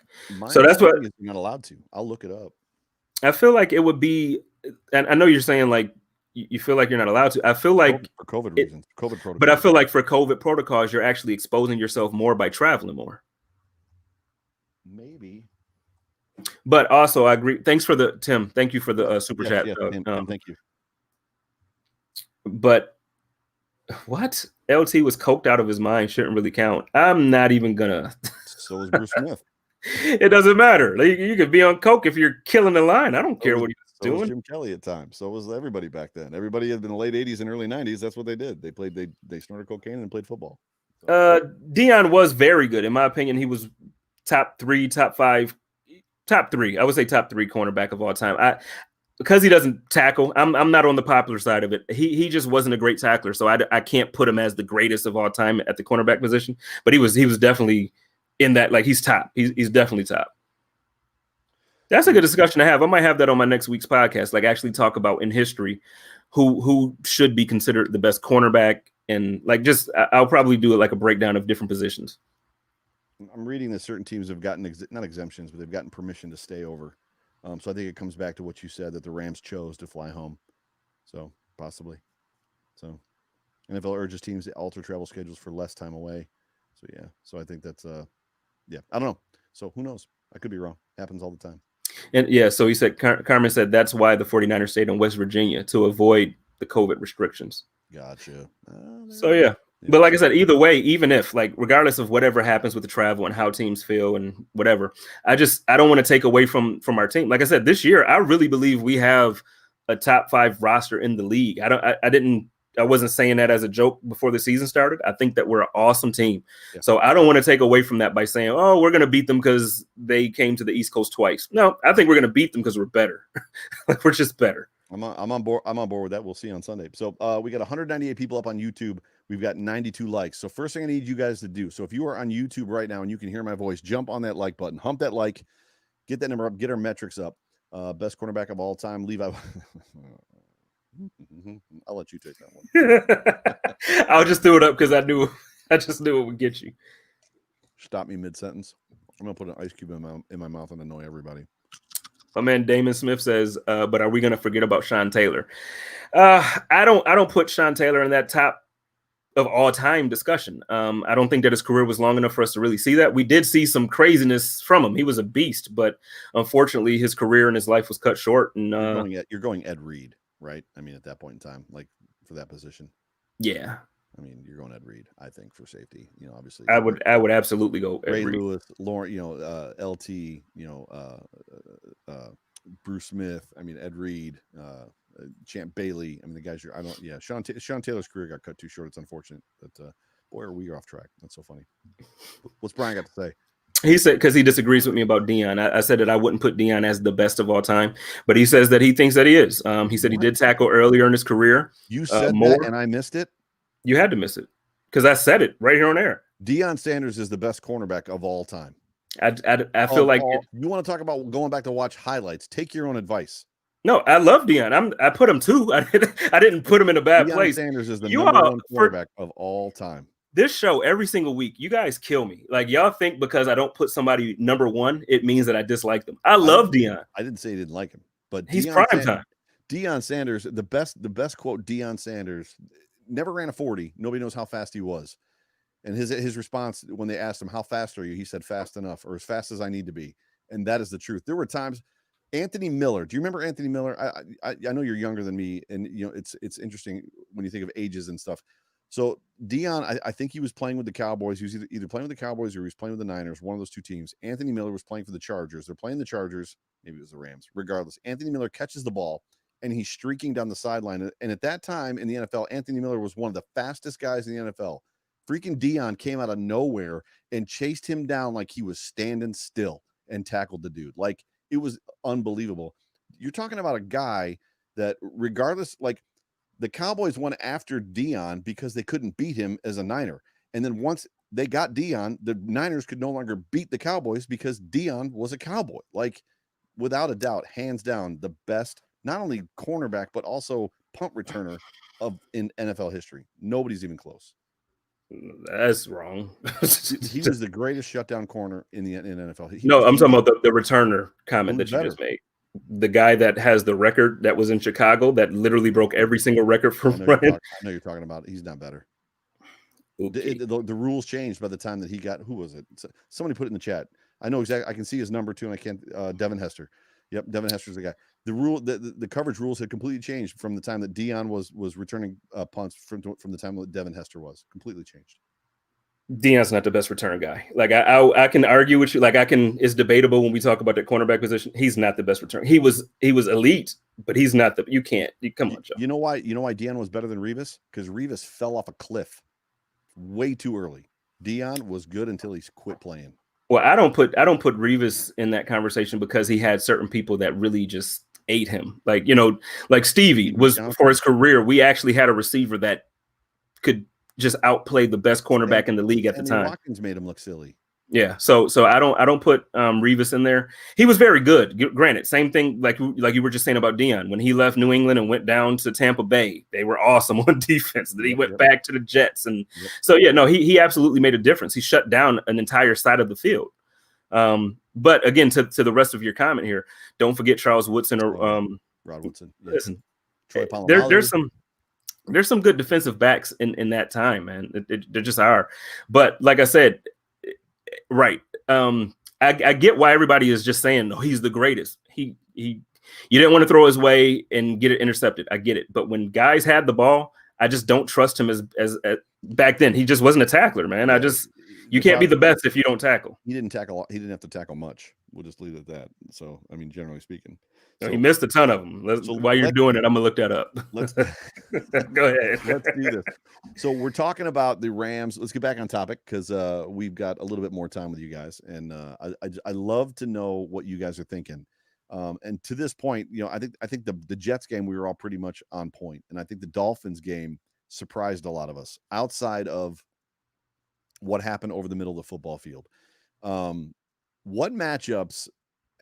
So that's what you're not allowed to. I'll look it up. I feel like it would be, and I know you're saying like you feel like you're not allowed to. I feel like for COVID reasons, COVID protocols. But I feel like for COVID protocols, you're actually exposing yourself more by traveling more. Maybe. But also, I agree. Thanks for the Tim. Thank you for the super chat. Thank you. But what? LT was coked out of his mind. Shouldn't really count. I'm not even gonna. So was Bruce Smith. It doesn't matter. Like, you could be on coke if you're killing the line. I don't care what he's doing. Was Jim Kelly at times. So was everybody back then. Everybody in the late 80s and early 90s. That's what they did. They snorted cocaine and played football. So. Dion was very good. In my opinion, he was top 3, top 5, top 3. I would say top 3 cornerback of all time. Because he doesn't tackle, I'm not on the popular side of it. He just wasn't a great tackler, so I can't put him as the greatest of all time at the cornerback position. But he was definitely in that, like, he's top. He's definitely top. That's a good discussion to have. I might have that on my next week's podcast, like actually talk about in history who should be considered the best cornerback, and like just I'll probably do it like a breakdown of different positions. I'm reading that certain teams have gotten not exemptions, but they've gotten permission to stay over. So I think it comes back to what you said, that the Rams chose to fly home. So possibly. So NFL urges teams to alter travel schedules for less time away. So yeah. So I think that's yeah. I don't know. So who knows? I could be wrong. Happens all the time. And yeah, so he said, Carmen said that's why the 49ers stayed in West Virginia, to avoid the COVID restrictions. Gotcha. So yeah. But like I said, either way, even if, like, regardless of whatever happens with the travel and how teams feel and whatever, I don't want to take away from our team. Like I said, this year, I really believe we have a top 5 roster in the league. I wasn't saying that as a joke before the season started. I think that we're an awesome team. Yeah. So I don't want to take away from that by saying, oh, we're going to beat them because they came to the East Coast twice. No, I think we're going to beat them because we're better. Like, we're just better. I'm on board. I'm on board with that. We'll see on Sunday. So we got 198 people up on YouTube. We've got 92 likes. So first thing I need you guys to do. So if you are on YouTube right now and you can hear my voice, jump on that like button, hump that like, get that number up, get our metrics up. Best cornerback of all time. Levi. I'll let you take that one. I'll just throw it up because I just knew it would get you. Stop me mid-sentence. I'm gonna put an ice cube in my mouth and annoy everybody. My man Damon Smith says, but are we gonna forget about Sean Taylor? I don't put Sean Taylor in that top of all time discussion. I don't think that his career was long enough for us to really see that. We did see some craziness from him. He was a beast, but unfortunately his career and his life was cut short. And you're going Ed Reed, right? I mean, at that point in time, like for that position. Yeah. I mean, you're going Ed Reed, I think, for safety. You know, obviously. I would absolutely go Ray Lewis, Lauren, LT, Bruce Smith. I mean, Ed Reed, Champ Bailey. I mean, the guys Sean Taylor's career got cut too short. It's unfortunate, but boy, are we off track. That's so funny. What's Brian got to say? He said, because he disagrees with me about Dion. I said that I wouldn't put Dion as the best of all time, but he says that he thinks that he is. He said he did tackle earlier in his career. You said that and I missed it? You had to miss it because I said it right here on air. Dion Sanders is the best cornerback of all time. I feel like you want to talk about going back to watch highlights. Take your own advice. No, I love Dion. I put him too. I didn't put him in a bad Dion place. Sanders is the number one quarterback of all time. This show, every single week, you guys kill me. Like, y'all think because I don't put somebody number one, it means that I dislike them. I love Dion. I didn't say he didn't like him, but he's prime time. Dion Sanders, the best quote. Dion Sanders never ran a 40. Nobody knows how fast he was. And his response when they asked him, how fast are you? He said, fast enough, or as fast as I need to be. And that is the truth. There were times, Anthony Miller. Do you remember Anthony Miller? I know you're younger than me. And, it's interesting when you think of ages and stuff. So Dion, I think he was playing with the Cowboys. He was either playing with the Cowboys or he was playing with the Niners, one of those two teams. Anthony Miller was playing for the Chargers. They're playing the Chargers. Maybe it was the Rams. Regardless, Anthony Miller catches the ball and he's streaking down the sideline. And at that time in the NFL, Anthony Miller was one of the fastest guys in the NFL. Freaking Dion came out of nowhere and chased him down like he was standing still and tackled the dude. Like, it was unbelievable. You're talking about a guy that, regardless, like, the Cowboys went after Dion because they couldn't beat him as a Niner. And then once they got Dion, the Niners could no longer beat the Cowboys because Dion was a Cowboy. Like, without a doubt, hands down, the best, not only cornerback, but also punt returner in NFL history. Nobody's even close. That's wrong. He was the greatest shutdown corner in NFL. I'm talking about the returner comment that you just made. The guy that has the record that was in Chicago that literally broke every single record from running. I know you're talking about. He's not better. Okay. The rules changed by the time that he got. Who was it? Somebody put it in the chat. I know exactly. I can see his number too, and I can't. Devin Hester. Yep, Devin Hester's the guy. The coverage rules had completely changed from the time that Dion was returning punts from the time that Devin Hester was completely changed. Dion's not the best return guy. Like, I can argue with you. Like, it's debatable when we talk about the cornerback position. He's not the best return. He was elite, but he's not you come on, Joe. You know why Dion was better than Revis? Because Revis fell off a cliff way too early. Dion was good until he quit playing. Well, I don't put Revis in that conversation because he had certain people that really just ate him. Like, like Stevie was, for his career, we actually had a receiver that could just outplay the best cornerback in the league at the time. Watkins made him look silly. Yeah, so I don't put Revis in there. He was very good. Granted, same thing like you were just saying about Dion. When he left New England and went down to Tampa Bay, they were awesome on defense. Then he went back to the Jets, and so he absolutely made a difference. He shut down an entire side of the field. But again, to the rest of your comment here, don't forget Charles Woodson or Rod Woodson. Yeah. Listen, Troy Polamalu. There's some good defensive backs in that time, man. There just are. But like I said, right. I get why everybody is just saying, no, he's the greatest. You didn't want to throw his way and get it intercepted. I get it. But when guys had the ball, I just don't trust him as back then. He just wasn't a tackler, man. You can't be the best if you don't tackle. He didn't tackle. He didn't have to tackle much. We'll just leave it at that. So, I mean, generally speaking. So, he missed a ton of them. While you're doing it, I'm going to look that up. Let's go ahead. Let's do this. So we're talking about the Rams. Let's get back on topic because we've got a little bit more time with you guys. And I love to know what you guys are thinking. And to this point, I think the Jets game, we were all pretty much on point. And I think the Dolphins game surprised a lot of us outside of what happened over the middle of the football field. What matchups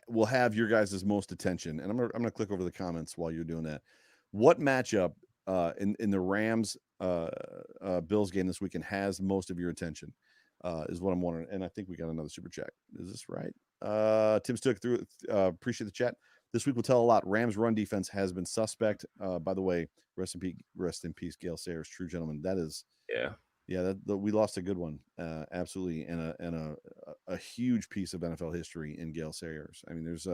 will have your guys' most attention? And I'm gonna click over the comments while you're doing that. What matchup in the Rams Bills game this weekend has most of your attention? Is what I'm wondering. And I think we got another super chat. Is this right? Tim Stook through. Appreciate the chat. This week will tell a lot. Rams run defense has been suspect. By the way, rest in peace, Gale Sayers, true gentleman. That is, yeah. We lost a good one, absolutely, and a huge piece of NFL history in Gale Sayers. I mean, there's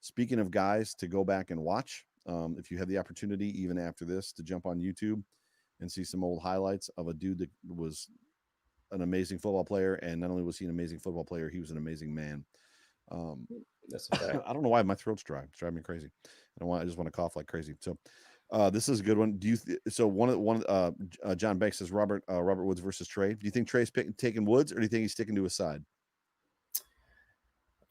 speaking of guys to go back and watch. If you have the opportunity, even after this, to jump on YouTube and see some old highlights of a dude that was an amazing football player, and not only was he an amazing football player, he was an amazing man. That's a fact. I don't know why my throat's dry. It's driving me crazy. I just want to cough like crazy. So this is a good one. John Banks says Robert Woods versus Trey. Do you think Trey's taking Woods, or do you think he's sticking to his side?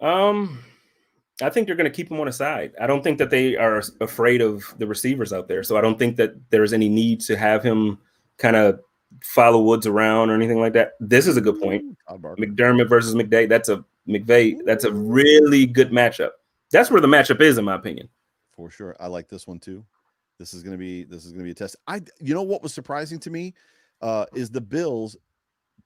I think they're going to keep him on his side. I don't think that they are afraid of the receivers out there. So I don't think that there's any need to have him kind of follow Woods around or anything like that. This is a good point. McDermott versus Mcdade. That's a really good matchup. That's where the matchup is, in my opinion. For sure. I like this one too. This is gonna be a test. You know what was surprising to me is the Bills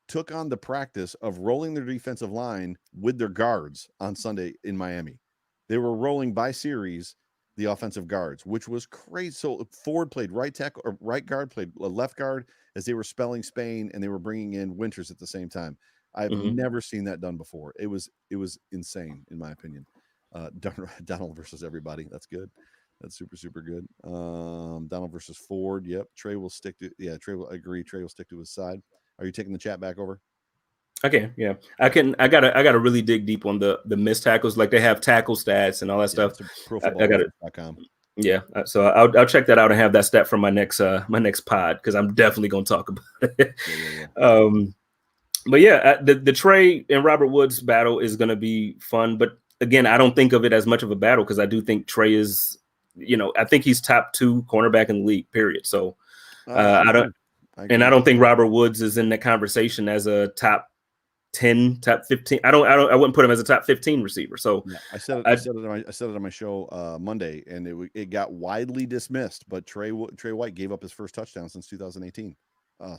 took on the practice of rolling their defensive line with their guards on Sunday in Miami. They were rolling by series the offensive guards, which was crazy. So Ford played right tackle, or right guard played left guard as they were spelling Spain, and they were bringing in Winters at the same time. I've never seen that done before. It was insane, in my opinion. Donald versus everybody. That's good. That's super good. Donald versus Ford. Yep. Trey will stick to. Yeah, Trey will agree. Trey will stick to his side. Are you taking the chat back over? Okay, yeah, I can. I gotta really dig deep on the missed tackles. Like they have tackle stats and all that stuff. I got it. Yeah, so I'll check that out and have that stat for my next pod because I'm definitely gonna talk about it. But yeah, the Trey and Robert Woods battle is gonna be fun. But again, I don't think of it as much of a battle because I do think Trey is, I think he's top 2 cornerback in the league. Period. So I don't think Robert Woods is in the conversation as a top 10, top 15. I wouldn't put him as a top 15 receiver. So yeah, I said it on my show Monday, and it got widely dismissed. But Trey White gave up his first touchdown since 2018.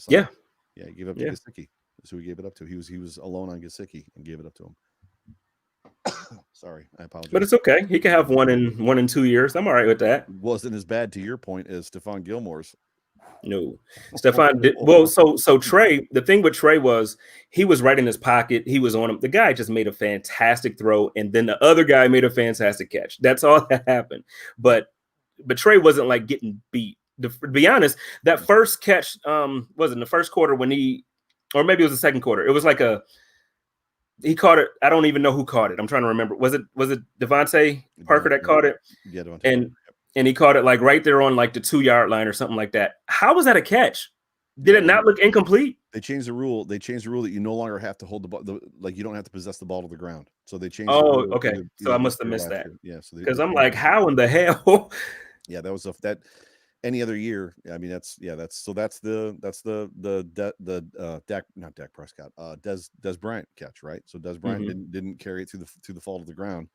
Yeah, he gave up to Gesicki, so he gave it up to. He was alone on Gesicki and gave it up to him. Sorry, I apologize. But it's okay. He can have one in 2 years. I'm all right with that. Wasn't as bad, to your point, as Stephon Gilmore's. No, Stephon did well. So Trey, the thing with Trey was he was right in his pocket. He was on him. The guy just made a fantastic throw, and then the other guy made a fantastic catch. That's all that happened. But Trey wasn't like getting beat. To be honest, that first catch was in the first quarter when or maybe it was the second quarter. It was like he caught it. I don't even know who caught it. I'm trying to remember. Was it Devontae Parker that caught it? Yeah, Devontae. And he caught it like right there on like the 2-yard line or something like that. How was that a catch? Did it not look incomplete? They changed the rule. They changed the rule that you no longer have to hold the ball. Like you don't have to possess the ball to the ground. So they changed. Oh, okay. So I must have missed that. Yeah. So because I'm like, how in the hell? Yeah, that was that. Any other year, I mean, that's the not Dak Prescott, Des Bryant catch, right? So Des Bryant didn't carry it through the fall to the ground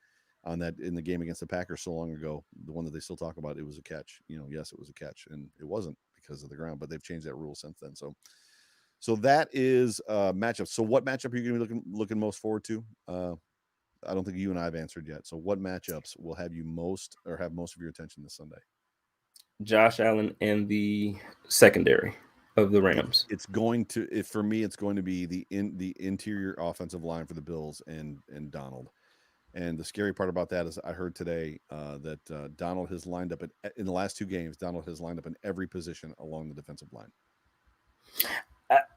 on that in the game against the Packers so long ago. The one that they still talk about, it was a catch. Yes, it was a catch, and it wasn't because of the ground, but they've changed that rule since then. So that is matchup. So what matchup are you going to be looking most forward to? I don't think you and I have answered yet. So what matchups will have you most or have most of your attention this Sunday? Josh Allen and the secondary of the Rams. For me, it's going to be the interior offensive line for the Bills and Donald. And the scary part about that is I heard today that Donald has lined up in the last 2 games. Donald has lined up in every position along the defensive line.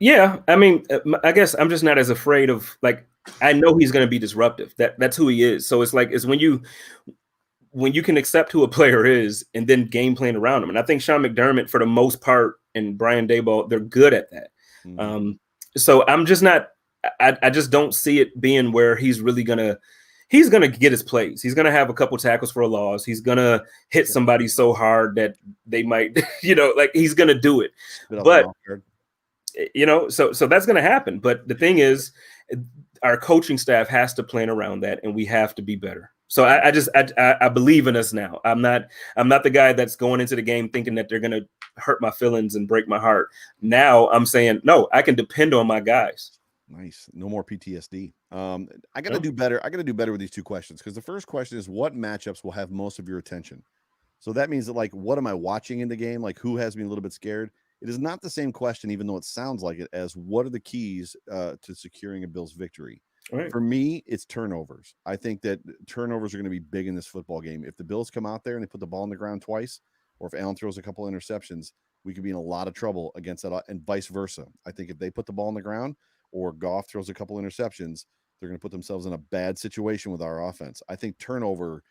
Yeah, I mean, I guess I'm just not as afraid of, like, I know he's going to be disruptive. That's who he is. So it's when you can accept who a player is and then game plan around him. And I think Sean McDermott, for the most part, and Brian Daboll, they're good at that. Mm-hmm. So I'm just not. I just don't see it being where he's really gonna get his plays. He's gonna have a couple tackles for a loss. He's gonna hit somebody so hard that they might, like he's gonna do it. But so that's gonna happen. But the thing is, our coaching staff has to plan around that, and we have to be better. So I believe in us now. I'm not the guy that's going into the game thinking that they're gonna hurt my feelings and break my heart. Now I'm saying, no, I can depend on my guys. Nice. No more PTSD. I got to do better. I got to do better with these 2 questions because the first question is what matchups will have most of your attention. So that means that, like, what am I watching in the game? Like, who has me a little bit scared? It is not the same question, even though it sounds like it, as what are the keys to securing a Bills victory? Right. For me, it's turnovers. I think that turnovers are going to be big in this football game. If the Bills come out there and they put the ball on the ground twice, or if Allen throws a couple of interceptions, we could be in a lot of trouble against that, and vice versa. I think if they put the ball on the ground or Goff throws a couple interceptions, they're going to put themselves in a bad situation with our offense. I think turnover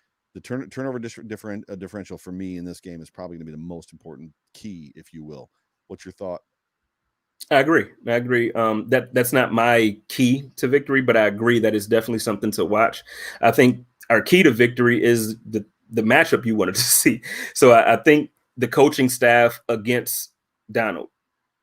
differential for me in this game is probably going to be the most important key, if you will. What's your thought? I agree. That's not my key to victory, but I agree that it's definitely something to watch. I think our key to victory is the matchup you wanted to see. So I think the coaching staff against Donald,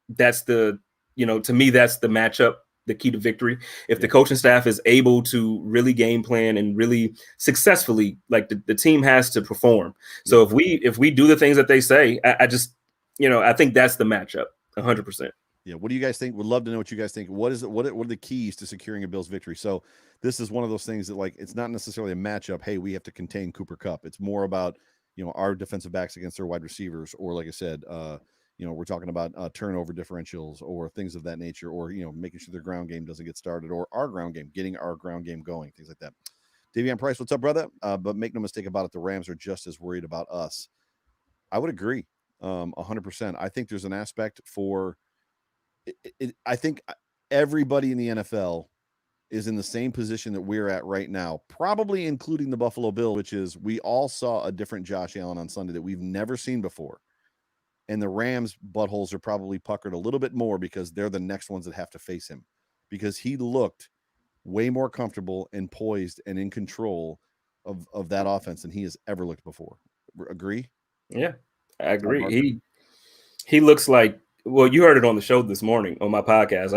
that's to me, that's the matchup, the key to victory. If the coaching staff is able to really game plan and really successfully, like the team has to perform. So if we do the things that they say, I just, I think that's the matchup 100%. Yeah. What do you guys think? Would love to know what you guys think. What is it? What are the keys to securing a Bills victory? So this is one of those things that, like, it's not necessarily a matchup. Hey, we have to contain Cooper Kupp. It's more about, our defensive backs against their wide receivers, or like I said, we're talking about turnover differentials or things of that nature, or, making sure their ground game doesn't get started, or our ground game, getting our ground game going, things like that. Davion Price, what's up, brother? But make no mistake about it, the Rams are just as worried about us. I would agree 100%. I think there's an aspect for I think everybody in the NFL is in the same position that we're at right now, probably including the Buffalo Bills, which is we all saw a different Josh Allen on Sunday that we've never seen before. And the Rams' buttholes are probably puckered a little bit more because they're the next ones that have to face him, because he looked way more comfortable and poised and in control of that offense than he has ever looked before. Agree? Yeah, I agree. He looks like, well, you heard it on the show this morning on my podcast.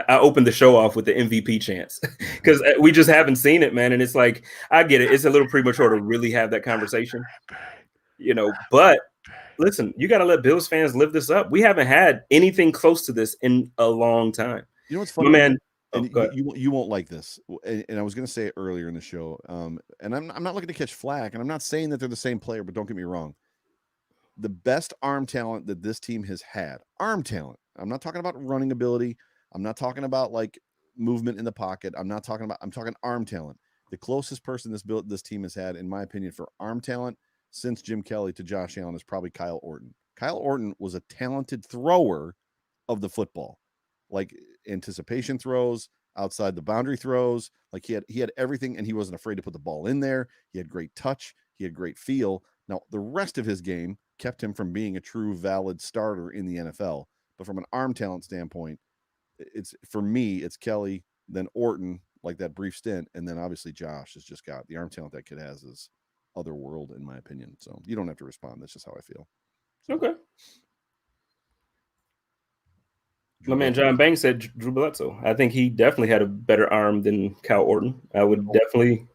I opened the show off with the MVP chants because we just haven't seen it, man. And it's like, I get it. It's a little premature to really have that conversation, but listen, you got to let Bills fans live this up. We haven't had anything close to this in a long time. You know what's funny, man? And you won't like this. And I was going to say it earlier in the show. And I'm not looking to catch flack, and I'm not saying that they're the same player, but don't get me wrong. The best arm talent that this team has had, arm talent. I'm not talking about running ability. I'm not talking about like movement in the pocket. I'm talking arm talent. The closest person this team has had, in my opinion, for arm talent since Jim Kelly to Josh Allen is probably Kyle Orton. Kyle Orton was a talented thrower of the football, like anticipation throws, outside the boundary throws. Like he had everything, and he wasn't afraid to put the ball in there. He had great touch. He had great feel. Now, the rest of his game kept him from being a true valid starter in the NFL. But from an arm talent standpoint, for me, it's Kelly, then Orton, like that brief stint, and then obviously Josh has just got the arm talent that kid has is otherworld, in my opinion. So you don't have to respond. That's just how I feel. Okay. My man John Banks said Drew Bledsoe. I think he definitely had a better arm than Kyle Orton. I would definitely.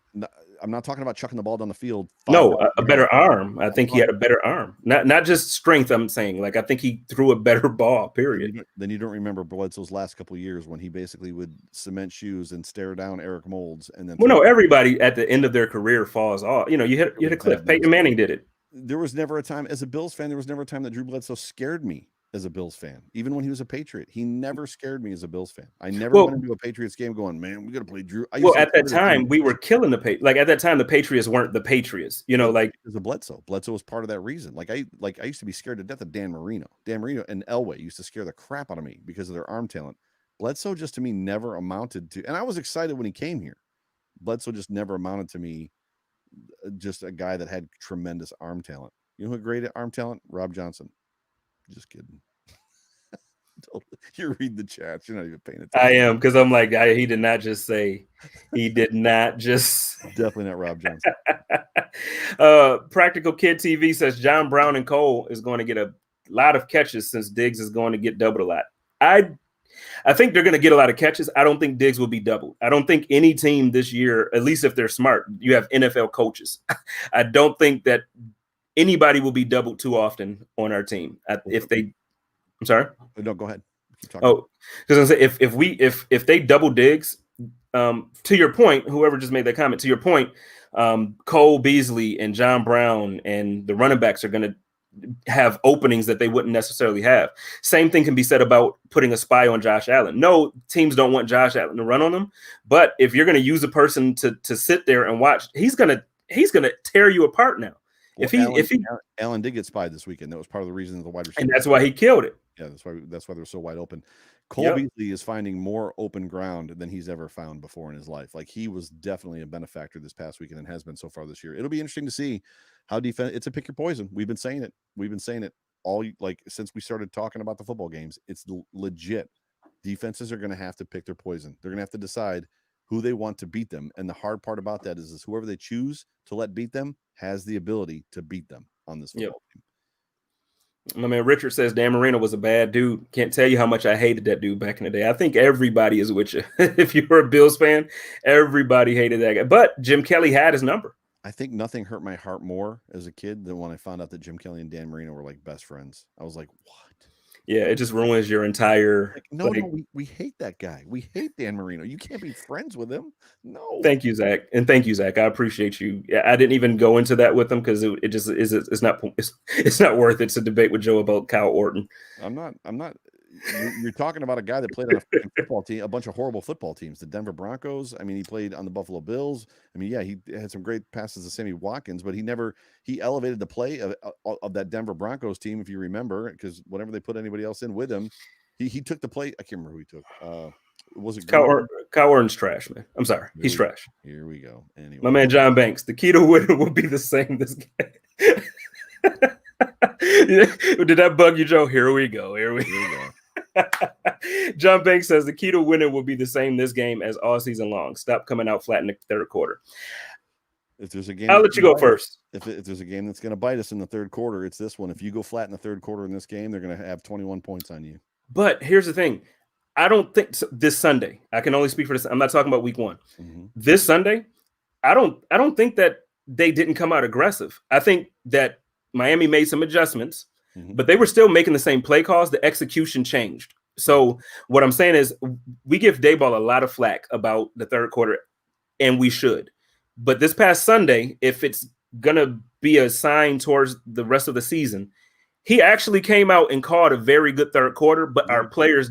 I'm not talking about chucking the ball down the field. No, a better arm. I think he had a better arm. Not just strength. I'm saying, like, I think he threw a better ball. Period. Then you don't remember Bledsoe's last couple of years when he basically would cement shoes and stare down Eric Moulds, and then. Well, no, everybody at the end of their career falls off. You hit a cliff. Peyton Manning did it. There was never a time as a Bills fan. There was never a time that Drew Bledsoe scared me as a Bills fan. Even when he was a Patriot, he never scared me as a Bills fan. I never went into a Patriots game going, man, we got to play Drew. At that time, we were killing the Patriots. Like, at that time, the Patriots weren't the Patriots. Like it was a Bledsoe. Bledsoe was part of that reason. I used to be scared to death of Dan Marino. Dan Marino and Elway used to scare the crap out of me because of their arm talent. Bledsoe just to me never amounted to, and I was excited when he came here. Bledsoe just never amounted to me. Just a guy that had tremendous arm talent. You know who had great arm talent? Rob Johnson. Just kidding. You're reading the chats. You're not even paying attention. I am, because I'm like, he did not just say. He did not just. Definitely not Rob Johnson. Practical Kid TV says John Brown and Cole is going to get a lot of catches since Diggs is going to get doubled a lot. I think they're going to get a lot of catches. I don't think Diggs will be doubled. I don't think any team this year, at least if they're smart, you have NFL coaches. I don't think that anybody will be doubled too often on our team. I'm sorry. No, go ahead. Keep talking. Oh, because if they double Diggs, to your point, whoever just made that comment, to your point, Cole Beasley and John Brown and the running backs are going to have openings that they wouldn't necessarily have. Same thing can be said about putting a spy on Josh Allen. No, teams don't want Josh Allen to run on them, but if you're going to use a person to sit there and watch, he's going to tear you apart now. Well, Allen did get spied this weekend. That was part of the reason the wide receiver, and that's why he killed it. Yeah, that's why they're so wide open. Cole Beasley is finding more open ground than he's ever found before in his life. Like, he was definitely a benefactor this past weekend and has been so far this year. It'll be interesting to see how it's a pick your poison. We've been saying it all, like, since we started talking about the football games. It's legit. Defenses are going to have to pick their poison. They're going to have to decide who they want to beat them. And the hard part about that is whoever they choose to let beat them has the ability to beat them on this football team. My man Richard says Dan Marino was a bad dude. Can't tell you how much I hated that dude back in the day. I think everybody is with you. If you were a Bills fan, everybody hated that guy. But Jim Kelly had his number. I think nothing hurt my heart more as a kid than when I found out that Jim Kelly and Dan Marino were like best friends. I was like, what? Yeah, it just ruins your entire. No, we hhate that guy. We hate Dan Marino. You can't be friends with him. No. Thank you, Zach, and thank you, Zach. I appreciate you. I didn't even go into that with him because it just is. It's not worth it to debate with Joe about Kyle Orton. I'm not. you're talking about a guy that played on a freaking football team, a bunch of horrible football teams, the Denver Broncos. I mean, he played on the Buffalo Bills. I mean, yeah, he had some great passes to Sammy Watkins, but he elevated the play of that Denver Broncos team, if you remember, because whenever they put anybody else in with him, he took the play. I can't remember who he took. Was it Kyle Orton's trash, man? I'm sorry, he's trash. Here we go. Anyway, my man John Banks. The key to winning will be the same this game. Did that bug you, Joe? Here we go. John Banks says the key to winning will be the same this game as all season long. Stop coming out flat in the third quarter. If there's a game, I'll let you go first. If there's a game that's going to bite us in the third quarter, it's this one. If you go flat in the third quarter in this game, they're going to have 21 points on you. But here's the thing. I don't think this Sunday, I can only speak for this. I'm not talking about week one. Mm-hmm. This Sunday, I don't think that they didn't come out aggressive. I think that Miami made some adjustments, but they were still making the same play calls. The execution changed. So what I'm saying is we give Daboll a lot of flack about the third quarter, and we should. But this past Sunday, if it's going to be a sign towards the rest of the season, he actually came out and called a very good third quarter, but our players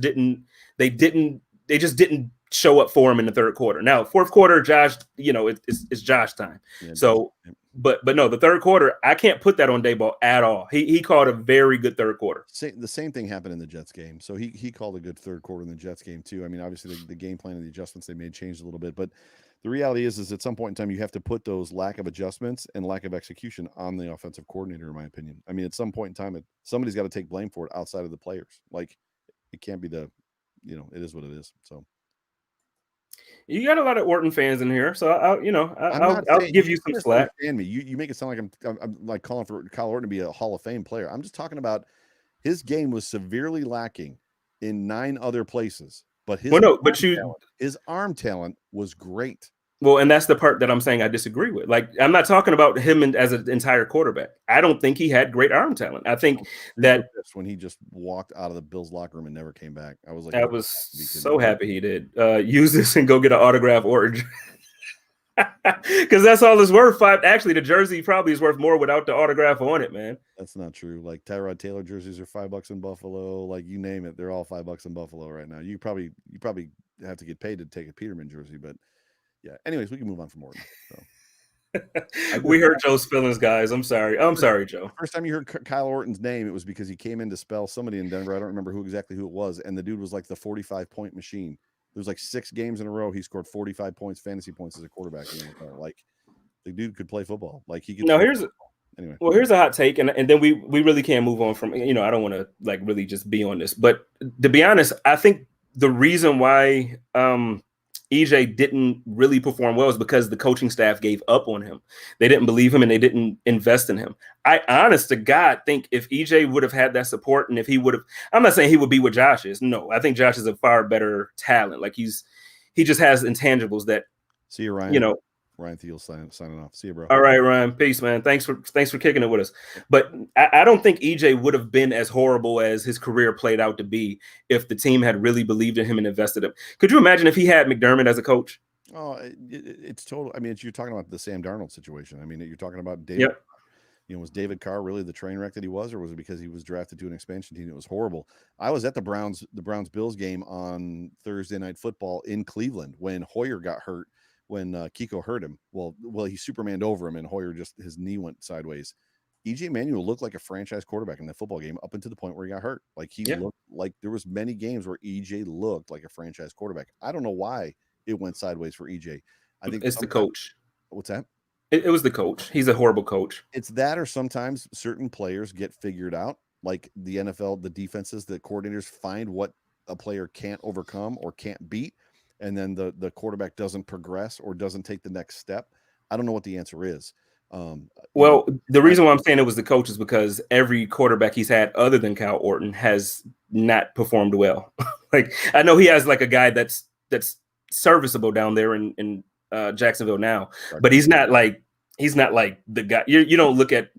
they just didn't show up for him in the third quarter. Now, fourth quarter, Josh, it's Josh time. Yeah, so, but no, the third quarter, I can't put that on Daboll at all. He called a very good third quarter. The same thing happened in the Jets game. So he called a good third quarter in the Jets game too. I mean, obviously the game plan and the adjustments they made changed a little bit, but the reality is at some point in time, you have to put those lack of adjustments and lack of execution on the offensive coordinator, in my opinion. I mean, at some point in time, somebody's got to take blame for it outside of the players. Like, it can't be it is what it is. So you got a lot of Orton fans in here, so I'll give you some slack. Me, you make it sound like I'm like calling for Kyle Orton to be a Hall of Fame player. I'm just talking about his game was severely lacking in 9 other places, but his arm talent was great. Well, and that's the part that I'm saying I disagree with. Like, I'm not talking about him as an entire quarterback. I don't think he had great arm talent. I think that when he just walked out of the Bills locker room and never came back, I was like, I was so happy he did. Use this and go get an autograph Orton. Because that's all it's worth. Actually, the jersey probably is worth more without the autograph on it, man. That's not true. Like, Tyrod Taylor jerseys are $5 in Buffalo. Like, you name it, they're all $5 in Buffalo right now. You probably have to get paid to take a Peterman jersey, but yeah. Anyways, we can move on from Orton. So. We heard Joe's feelings, guys. I'm sorry, Joe. First time you heard Kyle Orton's name, it was because he came in to spell somebody in Denver. I don't remember who it was, and the dude was like the 45-point machine. There was like 6 games in a row he scored 45 points, fantasy points as a quarterback. Like, the dude could play football. Like, he could. No, here's a hot take, and then we really can't move on from. I don't want to like really just be on this, but to be honest, I think the reason why EJ didn't really perform well is because the coaching staff gave up on him. They didn't believe him and they didn't invest in him. I, honest to God, think if EJ would have had that support and if he would have, I'm not saying he would be what Josh is. No, I think Josh is a far better talent. Like, he just has intangibles that. See you, Ryan. Ryan Thiel signing off. See you, bro. All right, Ryan. Peace, man. Thanks for kicking it with us. But I don't think EJ would have been as horrible as his career played out to be if the team had really believed in him and invested in him. Could you imagine if he had Mcdermott as a coach? Oh, it's total. I mean, you're talking about the Sam Darnold situation. I mean, you're talking about David. Yep. Was David Carr really the train wreck that he was, or was it because he was drafted to an expansion team that was horrible? I was at the Browns-Bills game on Thursday Night Football in Cleveland when Hoyer got hurt. When Kiko hurt him, well, he Supermaned over him, and Hoyer his knee went sideways. EJ Manuel looked like a franchise quarterback in that football game up until the point where he got hurt. Like, he looked like there was many games where EJ looked like a franchise quarterback. I don't know why it went sideways for EJ. I think it's the coach. What's that? It was the coach. He's a horrible coach. It's that, or sometimes certain players get figured out, like the NFL, the defenses, the coordinators find what a player can't overcome or can't beat. And then the quarterback doesn't progress or doesn't take the next step. I don't know what the answer is. Well, the reason why I'm saying it was the coach is because every quarterback he's had other than Kyle Orton has not performed well. Like, I know he has like a guy that's serviceable down there in Jacksonville now, but he's not like the guy. You don't look at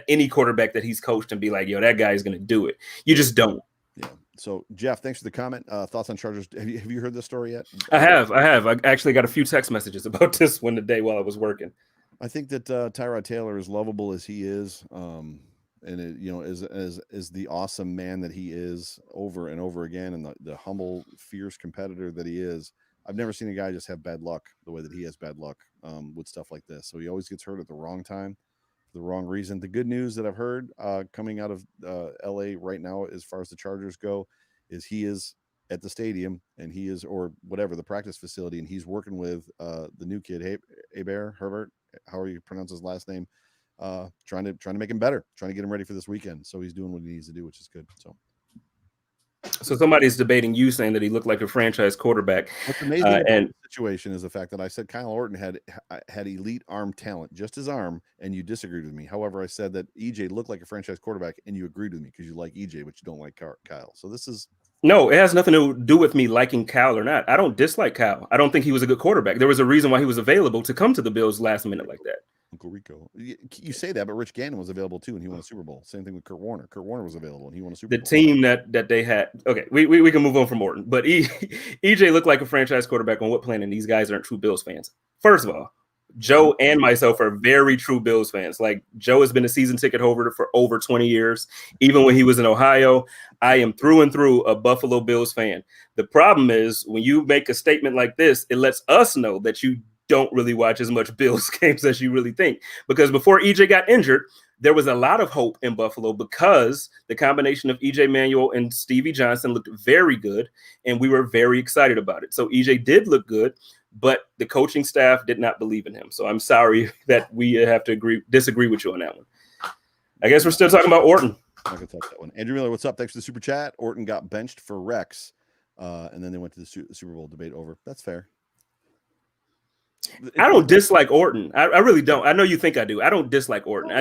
any quarterback that he's coached and be like, yo, that guy is going to do it. You just don't. Yeah. So, Jeff, thanks for the comment. Thoughts on Chargers? Have you heard this story yet? I have. I actually got a few text messages about this one today while I was working. I think that Tyrod Taylor, as lovable as he is, and it, you know, is the awesome man that he is over and over again, and the humble, fierce competitor that he is. I've never seen a guy just have bad luck the way that he has bad luck with stuff like this. So he always gets hurt at the wrong time, for the wrong reason. The good news that I've heard coming out of LA right now, as far as the Chargers go, is he is at the stadium, and he is, or whatever, the practice facility, and he's working with the new kid, Herbert, how you pronounce his last name, trying to make him better, trying to get him ready for this weekend. So he's doing what he needs to do, which is good. So somebody's debating you saying that he looked like a franchise quarterback. What's amazing about the situation is the fact that I said Kyle Orton had elite arm talent, just his arm, and you disagreed with me. However, I said that EJ looked like a franchise quarterback, and you agreed with me because you like EJ, but you don't like Kyle. So this is... No, it has nothing to do with me liking Kyle or not. I don't dislike Kyle. I don't think he was a good quarterback. There was a reason why he was available to come to the Bills last minute like that. Uncle Rico. You say that, but Rich Gannon was available too, and he won a Super Bowl. Same thing with Kurt Warner. Kurt Warner was available, and he won a Super Bowl. The team that they had. Okay, we can move on from Orton, but EJ looked like a franchise quarterback on what planet? These guys aren't true Bills fans. First of all, Joe and myself are very true Bills fans. Like, Joe has been a season ticket holder for over 20 years. Even when he was in Ohio, I am through and through a Buffalo Bills fan. The problem is when you make a statement like this, it lets us know that you don't really watch as much Bills games as you really think. Because before EJ got injured, there was a lot of hope in Buffalo because the combination of EJ Manuel and Stevie Johnson looked very good, and we were very excited about it. So EJ did look good, but the coaching staff did not believe in him. So I'm sorry that we have to disagree with you on that one. I guess we're still talking about Orton. I can touch that one. Andrew Miller, what's up? Thanks for the super chat. Orton got benched for Rex, and then they went to the Super Bowl debate over. That's fair. I don't dislike Orton. I really don't. I know you think I do. I don't dislike Orton.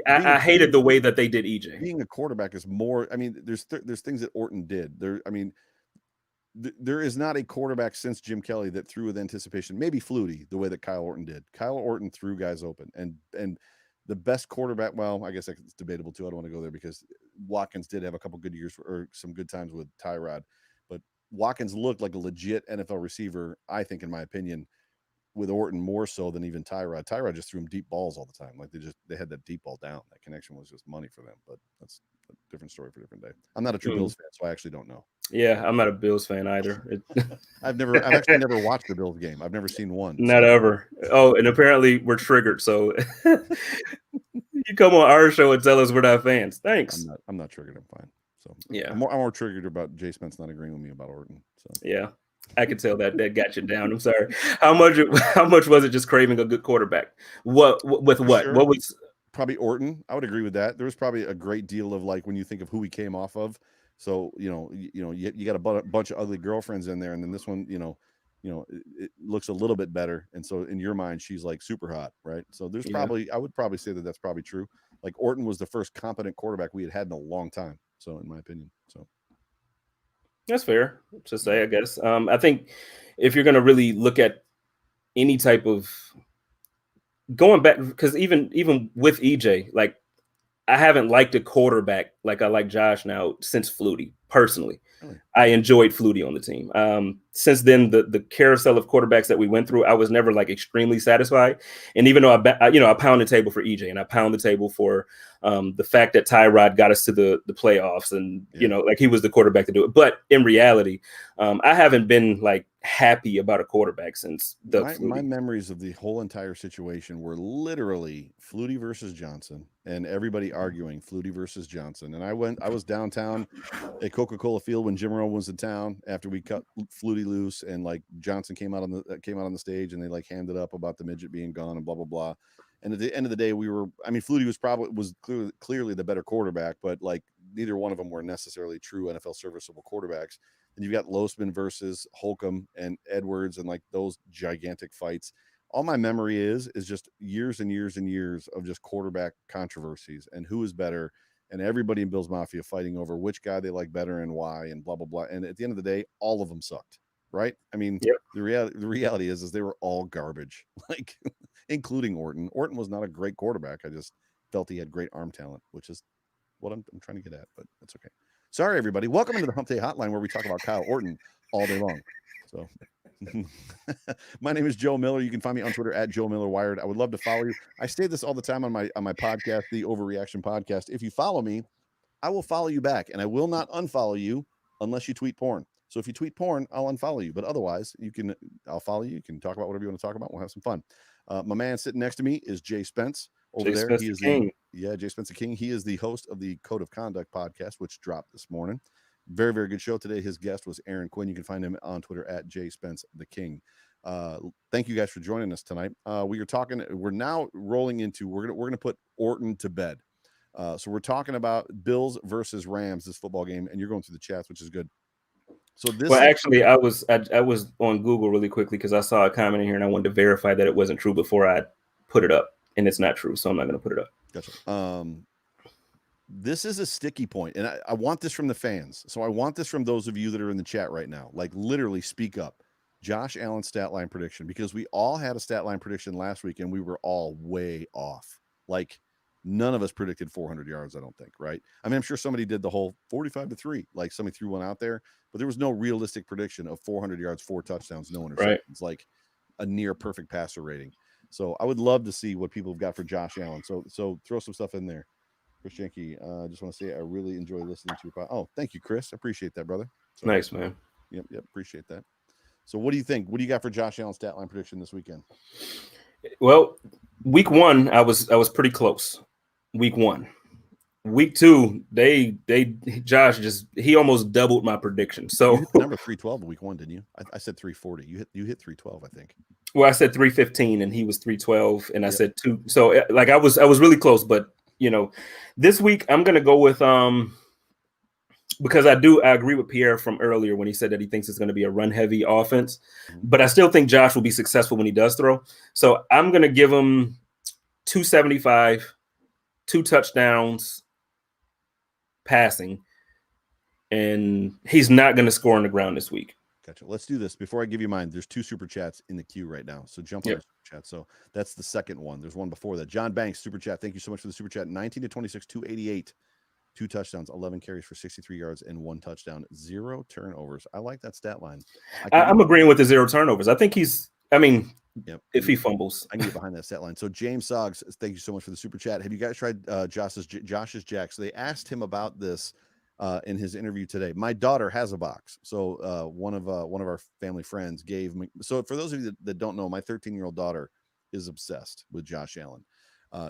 I hated the way that they did EJ. Being a quarterback is more. I mean, there's things that Orton did. There is not a quarterback since Jim Kelly that threw with anticipation. Maybe Flutie, the way that Kyle Orton did. Kyle Orton threw guys open, and the best quarterback. Well, I guess it's debatable too. I don't want to go there because Watkins did have a couple good years or some good times with Tyrod, but Watkins looked like a legit NFL receiver. I think, in my opinion, with Orton more so than even Tyrod. Tyrod just threw him deep balls all the time. Like they had that deep ball down. That connection was just money for them. But that's a different story for a different day. I'm not a true Bills fan, so I actually don't know. Yeah, I'm not a Bills fan either. I've actually never watched the Bills game. I've never seen one. Not ever. Oh, and apparently we're triggered. So you come on our show and tell us we're not fans. Thanks. I'm not triggered. I'm fine. So yeah, I'm more triggered about Jay Spence not agreeing with me about Orton. So yeah. I could tell that got you down. I'm sorry. How much was it just craving a good quarterback? What? Sure. What was probably Orton? I would agree with that. There was probably a great deal of, like, when you think of who he came off of. So you got a bunch of ugly girlfriends in there, and then this one, it looks a little bit better, and so in your mind, she's like super hot, right? So there's I would probably say that that's probably true. Like, Orton was the first competent quarterback we had in a long time. So in my opinion, so. That's fair to say, I guess. I think if you're going to really look at any type of going back, because even with EJ, like, I haven't liked a quarterback like I like Josh now since Flutie, personally. Really? I enjoyed Flutie on the team. Since then, the carousel of quarterbacks that we went through, I was never like extremely satisfied. And even though I pound the table for EJ, and I pound the table for the fact that Tyrod got us to the playoffs, and like, he was the quarterback to do it. But in reality, I haven't been like happy about a quarterback since my memories of the whole entire situation were literally Flutie versus Johnson, and everybody arguing Flutie versus Johnson. And I was downtown at Coca-Cola Field when Jim Rome was in town after we cut Flutie loose, and like Johnson came out on the stage, and they like hammed it up about the midget being gone and blah blah blah. And at the end of the day, Flutie was clearly the better quarterback, but like neither one of them were necessarily true NFL serviceable quarterbacks. And you've got Losman versus Holcomb and Edwards, and like those gigantic fights. All my memory is just years and years and years of just quarterback controversies and who is better, and everybody in Bills Mafia fighting over which guy they like better and why, and blah blah blah. And at the end of the day, all of them sucked, right? I mean, yep. The reality is they were all garbage, like including Orton. Orton was not a great quarterback. I just felt he had great arm talent, which is what I'm trying to get at, but that's okay. Sorry, everybody. Welcome into the Hump Day Hotline, where we talk about Kyle Orton all day long. So My name is Joe Miller. You can find me on Twitter at Joe Miller Wired. I would love to follow you. I say this all the time on my podcast, the Overreaction Podcast. If you follow me, I will follow you back, and I will not unfollow you unless you tweet porn. So if you tweet porn, I'll unfollow you. But otherwise, I'll follow you. You can talk about whatever you want to talk about. We'll have some fun. My man sitting next to me is Jay Spence over there. He is King. Jay Spence the King. He is the host of the Code of Conduct podcast, which dropped this morning. Very, very good show today. His guest was Aaron Quinn. You can find him on Twitter at Jay Spence the King. Thank you guys for joining us tonight. We're now rolling into, we're gonna put Orton to bed. So we're talking about Bills versus Rams, this football game, and you're going through the chats, which is good. So actually, I was on Google really quickly because I saw a comment in here and I wanted to verify that it wasn't true before I put it up, and it's not true, so I'm not going to put it up. Gotcha. This is a sticky point, and I want this from the fans. So I want this from those of you that are in the chat right now. Like, literally speak up. Josh Allen's stat line prediction, because we all had a stat line prediction last week, and we were all way off. Like, none of us predicted 400 yards, I don't think, right? I mean, I'm sure somebody did the whole 45-3, like somebody threw one out there, but there was no realistic prediction of 400 yards, 4 touchdowns, no interceptions, right? Like a near perfect passer rating. So I would love to see what people have got for Josh Allen. So throw some stuff in there. Chris Jenke, I just want to say I really enjoy listening to your podcast. Oh, thank you, Chris. I appreciate that, brother. So, nice, man. Yep, appreciate that. So what do you think? What do you got for Josh Allen's stat line prediction this weekend? Well, week 1, I was pretty close. Week 1. Week 2, Josh he almost doubled my prediction. So you hit the number 312 week 1, didn't you? I said 340. You hit 312, I think. Well, I said 315 and he was 312, and I said 2. So like I was really close, but this week I'm gonna go with because I agree with Pierre from earlier when he said that he thinks it's going to be a run heavy offense, but I still think Josh will be successful when he does throw. So I'm going to give him 275, 2 touchdowns passing, and he's not going to score on the ground this week. Gotcha. Let's do this. Before I give you mine, there's 2 super chats in the queue right now. So jump on the super chat. So that's the second one. There's one before that. John Banks, super chat. Thank you so much for the super chat. 19-26, 288. 2 touchdowns, 11 carries for 63 yards, and 1 touchdown, 0 turnovers. I like that stat line. I'm agreeing with the 0 turnovers. I think if he fumbles. I can get behind that stat line. So James Soggs, thank you so much for the super chat. Have you guys tried Josh's Jack? So they asked him about this in his interview today. My daughter has a box. So one of our family friends gave me. So for those of you that don't know, my 13-year-old daughter is obsessed with Josh Allen.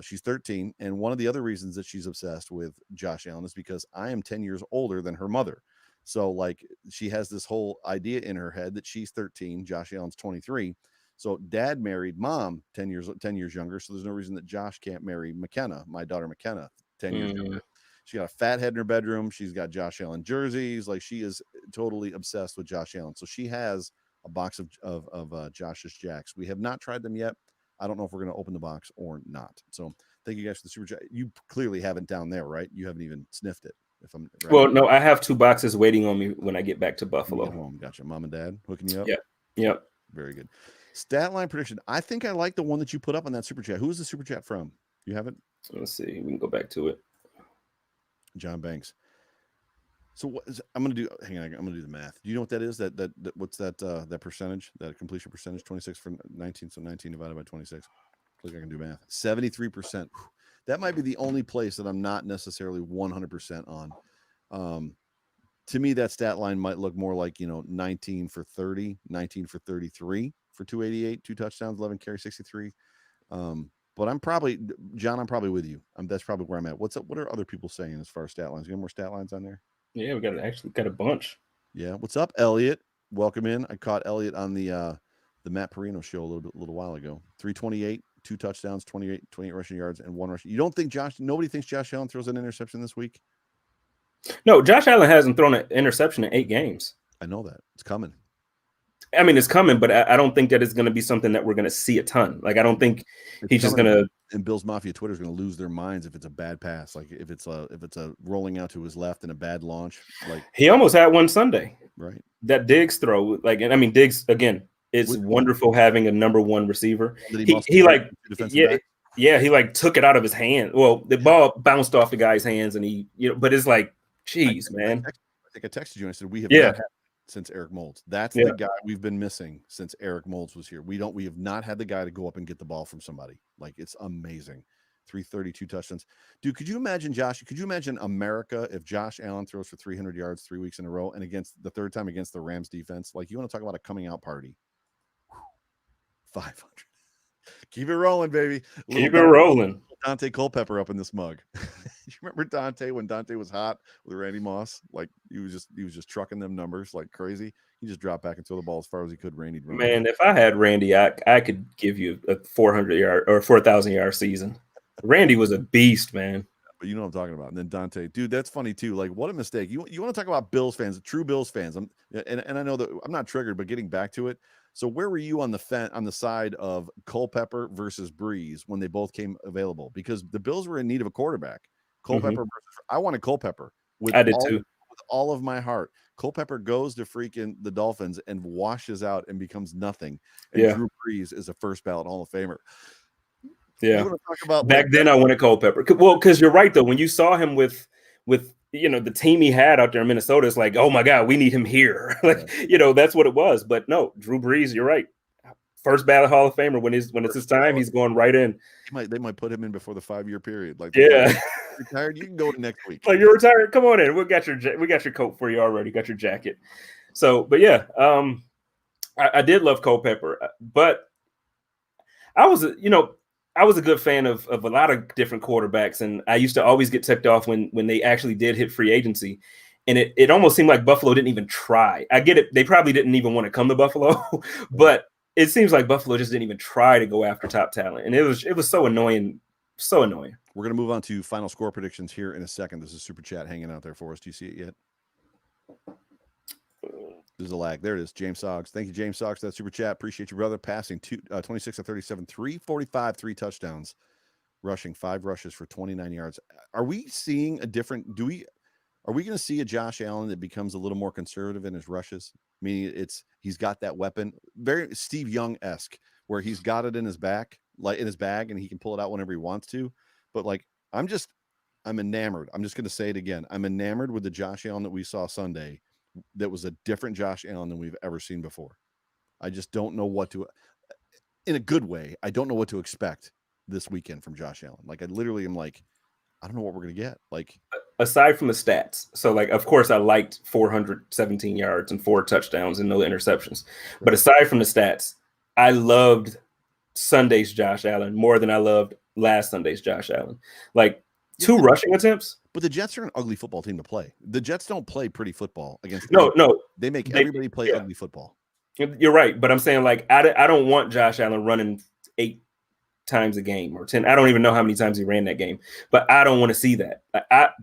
She's 13, and one of the other reasons that she's obsessed with Josh Allen is because I am 10 years older than her mother. So like she has this whole idea in her head that she's 13, Josh Allen's 23. So dad married mom 10 years younger. So there's no reason that Josh can't marry McKenna, my daughter McKenna, 10 years younger. She got a fat head in her bedroom. She's got Josh Allen jerseys. Like, she is totally obsessed with Josh Allen. So she has a box of Josh's Jacks. We have not tried them yet. I don't know if we're going to open the box or not. So thank you guys for the super chat. You clearly haven't down there, right? You haven't even sniffed it. If I'm right. Well, no, I have 2 boxes waiting on me when I get back to Buffalo. Get home. Gotcha. Mom and dad hooking you up. Yep. Very good. Stat line prediction. I think I like the one that you put up on that super chat. Who is the super chat from? You have it? Let's see. We can go back to it. John Banks. So what is, I'm going to do? Hang on. I'm going to do the math. Do you know what that is? That what's that? That percentage? That completion percentage? 26 from 19. So 19 divided by 26. Look, I can do math. 73%. That might be the only place that I'm not necessarily 100% on. To me, that stat line might look more like 19 for 30, 19 for 33 for 288, 2 touchdowns, 11 carries, 63. But I'm probably with you. That's probably where I'm at. What's up? What are other people saying as far as stat lines? You got more stat lines on there? Yeah, we got a bunch. Yeah. What's up, Elliot? Welcome in. I caught Elliot on the Matt Perino show a little while ago. 328, 2 touchdowns, 28 rushing yards, and 1 rushing. You don't think nobody thinks Josh Allen throws an interception this week? No, Josh Allen hasn't thrown an interception in 8 games. I know that. It's coming. I mean, it's coming, but I don't think that it's going to be something that we're going to see a ton. Like, I don't think he's just going to. And Bills Mafia Twitter is going to lose their minds if it's a bad pass. Like, if it's a rolling out to his left and a bad launch. Like, he almost had one Sunday. Right. That Diggs throw, like, and I mean, Diggs again. It's wonderful having a number 1 receiver. He like, he like took it out of his hand. Well, the ball bounced off the guy's hands, and he, but it's like, geez, man. I think I texted you and I said we have not had. since Eric Moulds. That's Yeah. the guy we've been missing since Eric Moulds was here. We have not had the guy to go up and get the ball from somebody. Like, it's amazing. 332 touchdowns. Dude, could you imagine, Josh? Could you imagine America if Josh Allen throws for 300 yards 3 weeks in a row and against the third time against the Rams defense? Like, you want to talk about a coming out party? 500. Keep it rolling, baby. Keep it rolling. Dante Culpepper up in this mug. You remember Dante when Dante was hot with Randy Moss? Like, he was just trucking them numbers like crazy. He just dropped back and throw the ball as far as he could. Randy, man, if I had Randy, I could give you a 400-yard or 4,000-yard season. Randy was a beast, man. But you know what I'm talking about. And then Dante, dude, that's funny too. Like, what a mistake. You want to talk about Bills fans, true Bills fans. And I know that I'm not triggered, but getting back to it. So where were you on the side of Culpepper versus Breeze when they both came available? Because the Bills were in need of a quarterback. Culpepper I wanted Culpepper I did too. With all of my heart. Culpepper goes to freaking the Dolphins and washes out and becomes nothing. And Drew Brees is a first ballot Hall of Famer. Yeah. Talk about back then I wanted Culpepper. Well, because you're right though. When you saw him with the team he had out there in Minnesota, it's like, oh my God, we need him here. Like, that's what it was. But no, Drew Brees, you're right. First ballot Hall of Famer. When it's his time, he's going right in. They might put him in before the 5-year period. Like, retired, you can go to next week. Like, you're retired, come on in. We got your coat for you already. Got your jacket. So, but yeah, I did love Culpepper, but I was a good fan of a lot of different quarterbacks, and I used to always get ticked off when they actually did hit free agency, and it almost seemed like Buffalo didn't even try. I get it; they probably didn't even want to come to Buffalo, but it seems like Buffalo just didn't even try to go after top talent, and it was so annoying, so annoying. We're gonna move on to final score predictions here in a second. There's a super chat hanging out there for us. Do you see it yet? There's a lag. There it is. James Soggs. Thank you, James Soggs, for that super chat. Appreciate you, brother. Passing 26 of 37, 345, 3 touchdowns, rushing 5 rushes for 29 yards. Are we seeing a different? Are we going to see a Josh Allen that becomes a little more conservative in his rushes? Meaning he's got that weapon, very Steve Young-esque, where he's got it in his back, like in his bag, and he can pull it out whenever he wants to. But like, I'm enamored. I'm just going to say it again. I'm enamored with the Josh Allen that we saw Sunday. That was a different Josh Allen than we've ever seen before. I just don't know what to, in a good way, I don't know what to expect this weekend from Josh Allen. Like, I literally am like, I don't know what we're going to get. Like, aside from the stats. So like, of course I liked 417 yards and 4 touchdowns and no interceptions. But aside from the stats, I loved Sunday's Josh Allen more than I loved last Sunday's Josh Allen. Like, 2 rushing attempts. But the Jets are an ugly football team to play. The Jets don't play pretty football against. No. They make everybody play ugly football. You're right, but I'm saying like I don't want Josh Allen running 8 times a game or 10. I don't even know how many times he ran that game, but I don't want to see that.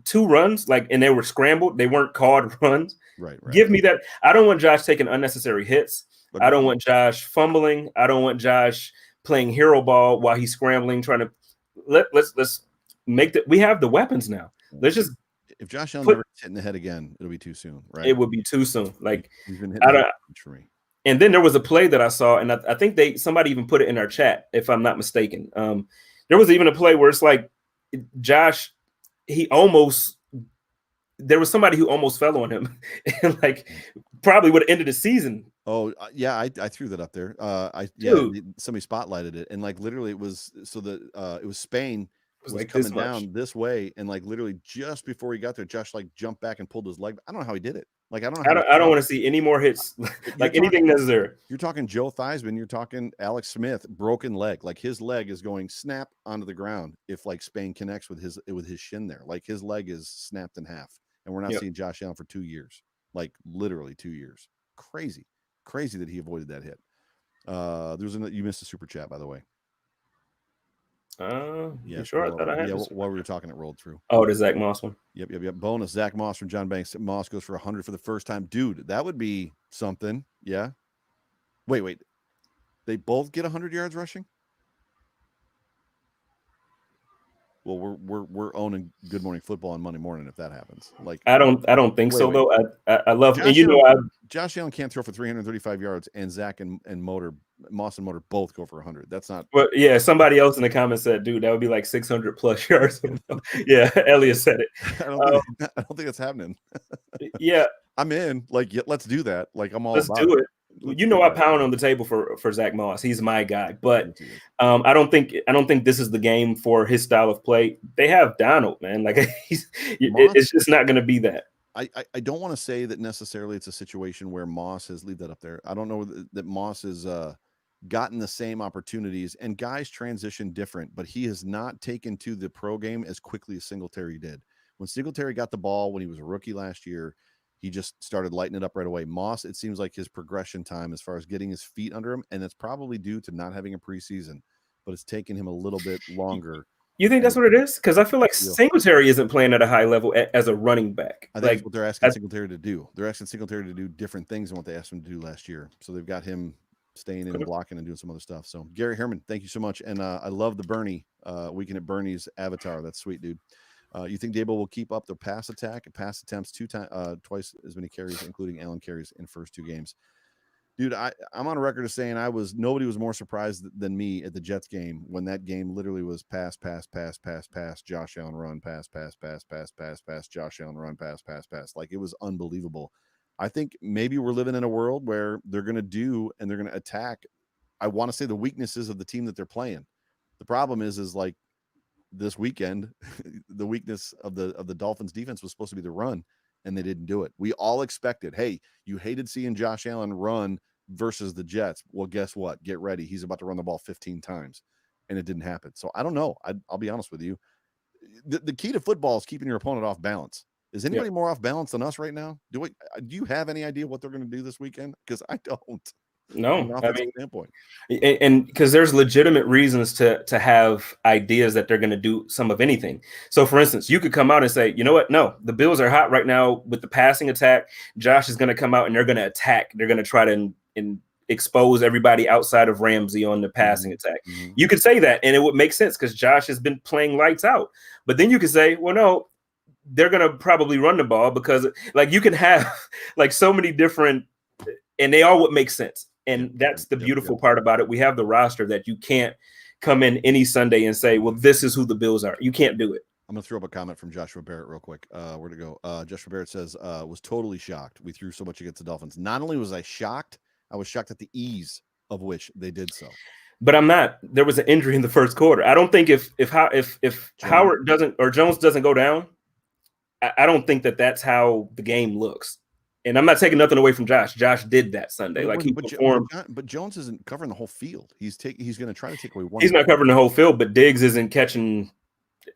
2 runs, like, and they were scrambled. They weren't called runs. Right. Give me that. I don't want Josh taking unnecessary hits. I don't want Josh fumbling. I don't want Josh playing hero ball while he's scrambling, trying to let's make that. We have the weapons now. Let's just, if Josh Allen never gets hit in the head again, it'll be too soon, right? It would be too soon. Like, he's been hitting for me. And then there was a play that I saw, and I think somebody even put it in our chat, if I'm not mistaken. There was even a play where it's like Josh, there was somebody who almost fell on him, and like probably would have ended the season. Oh yeah, I threw that up there. Somebody spotlighted it, and like literally it was it was Spain. Was like coming down this way, and like literally just before he got there, Josh like jumped back and pulled his leg. I don't know how he did it. Like, I don't want to see any more hits, like anything necessary. You're talking Joe Theismann, you're talking Alex Smith, broken leg. Like, his leg is going snap onto the ground if like Spain connects with his shin there. Like, his leg is snapped in half, and we're not seeing Josh Allen for 2 years. Like, literally 2 years. Crazy that he avoided that hit. You missed a super chat, by the way. Yeah, sure. I thought I had. Yeah, while we were talking, it rolled through. Oh, the Zach Moss one. Yep. Bonus. Zach Moss from John Banks. Moss goes for 100 for the first time. Dude, that would be something. Yeah. Wait. They both get 100 yards rushing? Well, we're owning Good Morning Football on Monday morning if that happens. Like, I don't think so though. I love Josh, and Josh Allen can't throw for 335 yards, and Zach and Moss and Motor both go for 100. That's not. But yeah, somebody else in the comments said, "Dude, that would be like 600 plus yards." Yeah, Elliot said it. I don't think that's happening. Yeah, I'm in. Like, yeah, let's do that. Like, I'm all Let's about do it. it. Let's You do know, I that. pound on the table for Zach Moss. He's my guy, but Me too. I don't think this is the game for his style of play. They have Donald, man. Like Moss, it's just not going to be that. I don't want to say that necessarily it's a situation where Moss has leave that up there. I don't know that Moss has gotten the same opportunities, and guys transition different, but he has not taken to the pro game as quickly as Singletary did. When Singletary got the ball when he was a rookie last year, he just started lighting it up right away. Moss, it seems like his progression time as far as getting his feet under him, and it's probably due to not having a preseason, but it's taken him a little bit longer. You think And that's what it is? Because I feel like Singletary isn't playing at a high level as a running back. I think that's what they're asking Singletary to do. They're asking Singletary to do different things than what they asked him to do last year. So they've got him staying in and blocking and doing some other stuff. So Gary Herman, thank you so much. And I love the Bernie Weekend at Bernie's avatar. That's sweet, dude. You think Dable will keep up the pass attack and pass attempts twice as many carries, including Allen carries in first 2 games? Dude, I'm on record of saying nobody was more surprised than me at the Jets game when that game literally was pass, Josh Allen run, pass, Josh Allen run, pass. Like, it was unbelievable. I think maybe we're living in a world where they're going to attack. I want to say the weaknesses of the team that they're playing. The problem is like this weekend, the weakness of the Dolphins defense was supposed to be the run, and they didn't do it. We all expected, hey, you hated seeing Josh Allen run versus the Jets. Well, guess what? Get ready. He's about to run the ball 15 times, and it didn't happen. So I don't know. I'll be honest with you. The key to football is keeping your opponent off balance. Is anybody more off balance than us right now? Do you have any idea what they're going to do this weekend? Because I don't. No, I mean, standpoint. And because there's legitimate reasons to have ideas that they're going to do some of anything. So, for instance, you could come out and say, you know what? No, the Bills are hot right now with the passing attack. Josh is going to come out and they're going to attack. They're going to try to expose everybody outside of Ramsey on the passing attack. You could say that, and it would make sense because Josh has been playing lights out. But then you could say, well, no, they're going to probably run the ball because, like, you can have like so many different, and they all would make sense. And that's the beautiful part about it. We have the roster that you can't come in any Sunday and say, well, this is who the Bills are. You can't do it. I'm going to throw up a comment from Joshua Barrett real quick. Where to go? Joshua Barrett says, was totally shocked. We threw so much against the Dolphins. Not only was I shocked, I was shocked at the ease of which they did so. But I'm not. There was an injury in the first quarter. I don't think if Howard doesn't or Jones doesn't go down, I don't think that's how the game looks. And I'm not taking nothing away from Josh. Josh did that Sunday. But Jones isn't covering the whole field. He's going to try to take away one. He's not covering the whole field, but Diggs isn't catching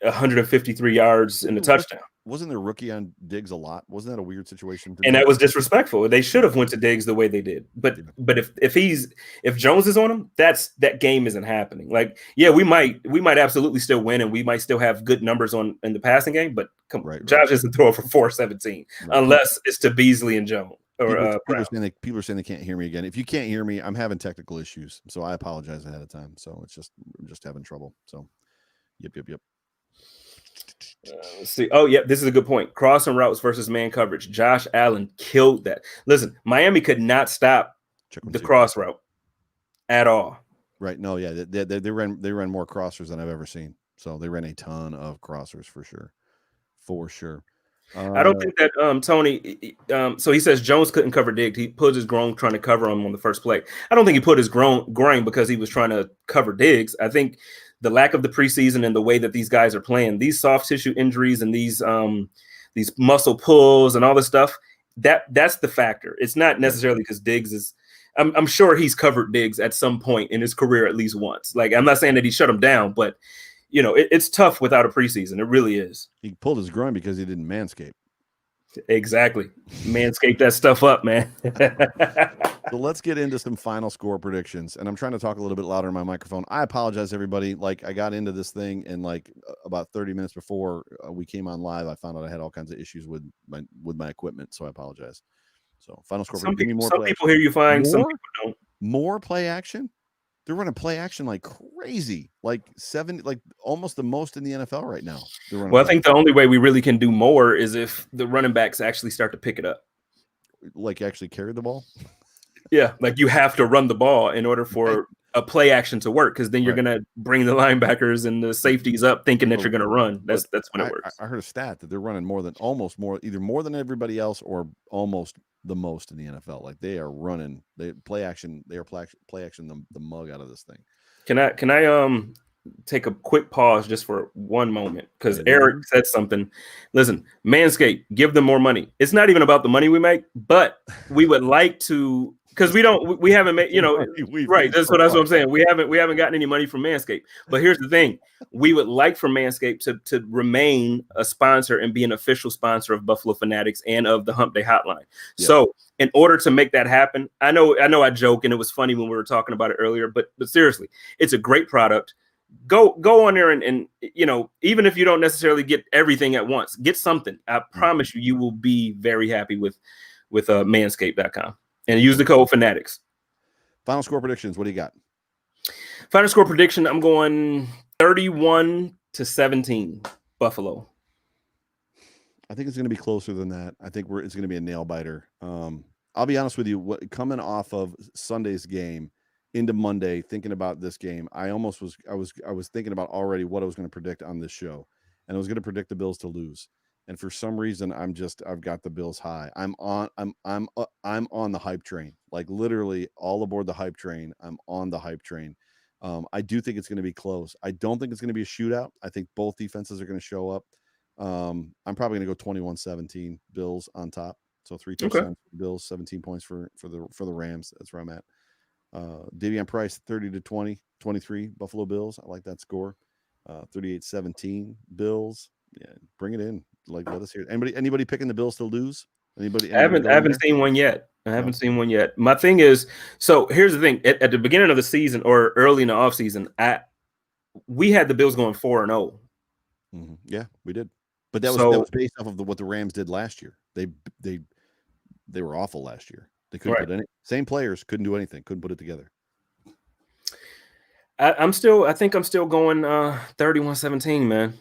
153 yards in the touchdown. Wasn't there rookie on Diggs a lot? Wasn't that a weird situation? And that was disrespectful. They should have went to Diggs the way they did. But if Jones is on him, that game isn't happening. Like, yeah, we might absolutely still win, and we might still have good numbers in the passing game. But Josh isn't throwing for 417 unless it's to Beasley and Jones. People are saying they can't hear me again. If you can't hear me, I'm having technical issues, so I apologize ahead of time. So I'm just having trouble. So, yep. Let's see. Oh, yeah, this is a good point. Crossing routes versus man coverage. Josh Allen killed that. Listen, Miami could not stop the cross route at all. Right. No, yeah. They ran more crossers than I've ever seen. So they ran a ton of crossers for sure. For sure. I don't think that Tony. So he says Jones couldn't cover Diggs. He put his groin trying to cover him on the first play. I don't think he put his groin because he was trying to cover Diggs. I think the lack of the preseason and the way that these guys are playing, these soft tissue injuries and these muscle pulls and all this stuff, that's the factor. It's not necessarily because Diggs is. I'm sure he's covered Diggs at some point in his career at least once. Like, I'm not saying that he shut him down, but you know, it's tough without a preseason. It really is. He pulled his groin because he didn't manscape. Exactly. Manscape that stuff up, man. So let's get into some final score predictions. And I'm trying to talk a little bit louder in my microphone. I apologize, everybody. Like, I got into this thing and like about 30 minutes before we came on live, I found out I had all kinds of issues with my equipment. So I apologize. So final score. Some people hear you fine. Some people don't. More play action. They're running play action like crazy, like almost the most in the NFL right now. Well, I think the only way we really can do more is if the running backs actually start to pick it up. Like actually carry the ball? Yeah, like you have to run the ball in order for a play action to work, because then you're gonna bring the linebackers and the safeties up thinking that you're gonna run. That's when it works. I heard a stat that they're running either more than everybody else or almost the most in the NFL. Like they are running, they are play action the mug out of this thing. Can I take a quick pause just for one moment, because Eric said something. Listen, Manscaped, give them more money. It's not even about the money we make, but we would like to, because we haven't made, right. That's what I'm saying. We haven't gotten any money from Manscaped. But here's the thing. We would like for Manscaped to remain a sponsor and be an official sponsor of Buffalo Fanatics and of the Hump Day Hotline. Yeah. So in order to make that happen, I know I joke, and it was funny when we were talking about it earlier, but seriously, it's a great product. Go on there and even if you don't necessarily get everything at once, get something. I promise you will be very happy with manscaped.com, and use the code Fanatics. Final score predictions. What do you got? Final score prediction. I'm going 31-17 Buffalo. I think it's going to be closer than that. I think it's going to be a nail biter. I'll be honest with you. Coming off of Sunday's game into Monday, thinking about this game, I was thinking about already what I was going to predict on this show, and I was going to predict the Bills to lose. And for some reason, I've got the Bills high. I'm on the hype train, like literally all aboard the hype train. I'm on the hype train. I do think it's going to be close. I don't think it's going to be a shootout. I think both defenses are going to show up. I'm probably going to go 21-17 Bills on top. So 3 touchdowns for the Bills, 17 points for the Rams. That's where I'm at. Davion Price 30-20, 23 Buffalo Bills. I like that score. 38-17 Bills. Yeah, bring it in. Like, let us hear it. Anybody picking the Bills to lose? Anybody I haven't seen one yet. Seen one yet. My thing is, so here's the thing. At the beginning of the season or early in the offseason, we had the Bills going 4-0. Mm-hmm. Yeah, we did. But that was based off of what the Rams did last year. They were awful last year. They couldn't put any same players, couldn't do anything, couldn't put it together. I think I'm still going 31-17, man.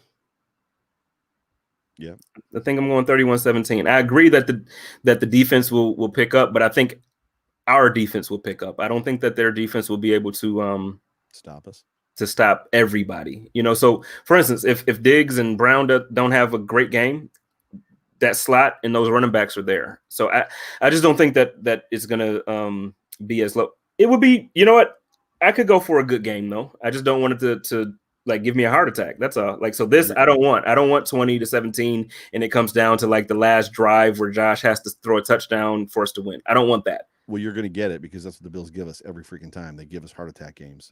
Yeah. I think I'm going 31-17. I agree that the defense will pick up, but I think our defense will pick up. I don't think that their defense will be able to stop us. To stop everybody. So for instance, if Diggs and Brown don't have a great game, that slot and those running backs are there. So I just don't think that it's gonna be as low. It would be, you know what? I could go for a good game though. I just don't want it to like give me a heart attack. That's all. Like, so this I don't want 20-17 and it comes down to like the last drive where Josh has to throw a touchdown for us to win. I don't want that. Well, you're going to get it because that's what the Bills give us every freaking time. They give us heart attack games.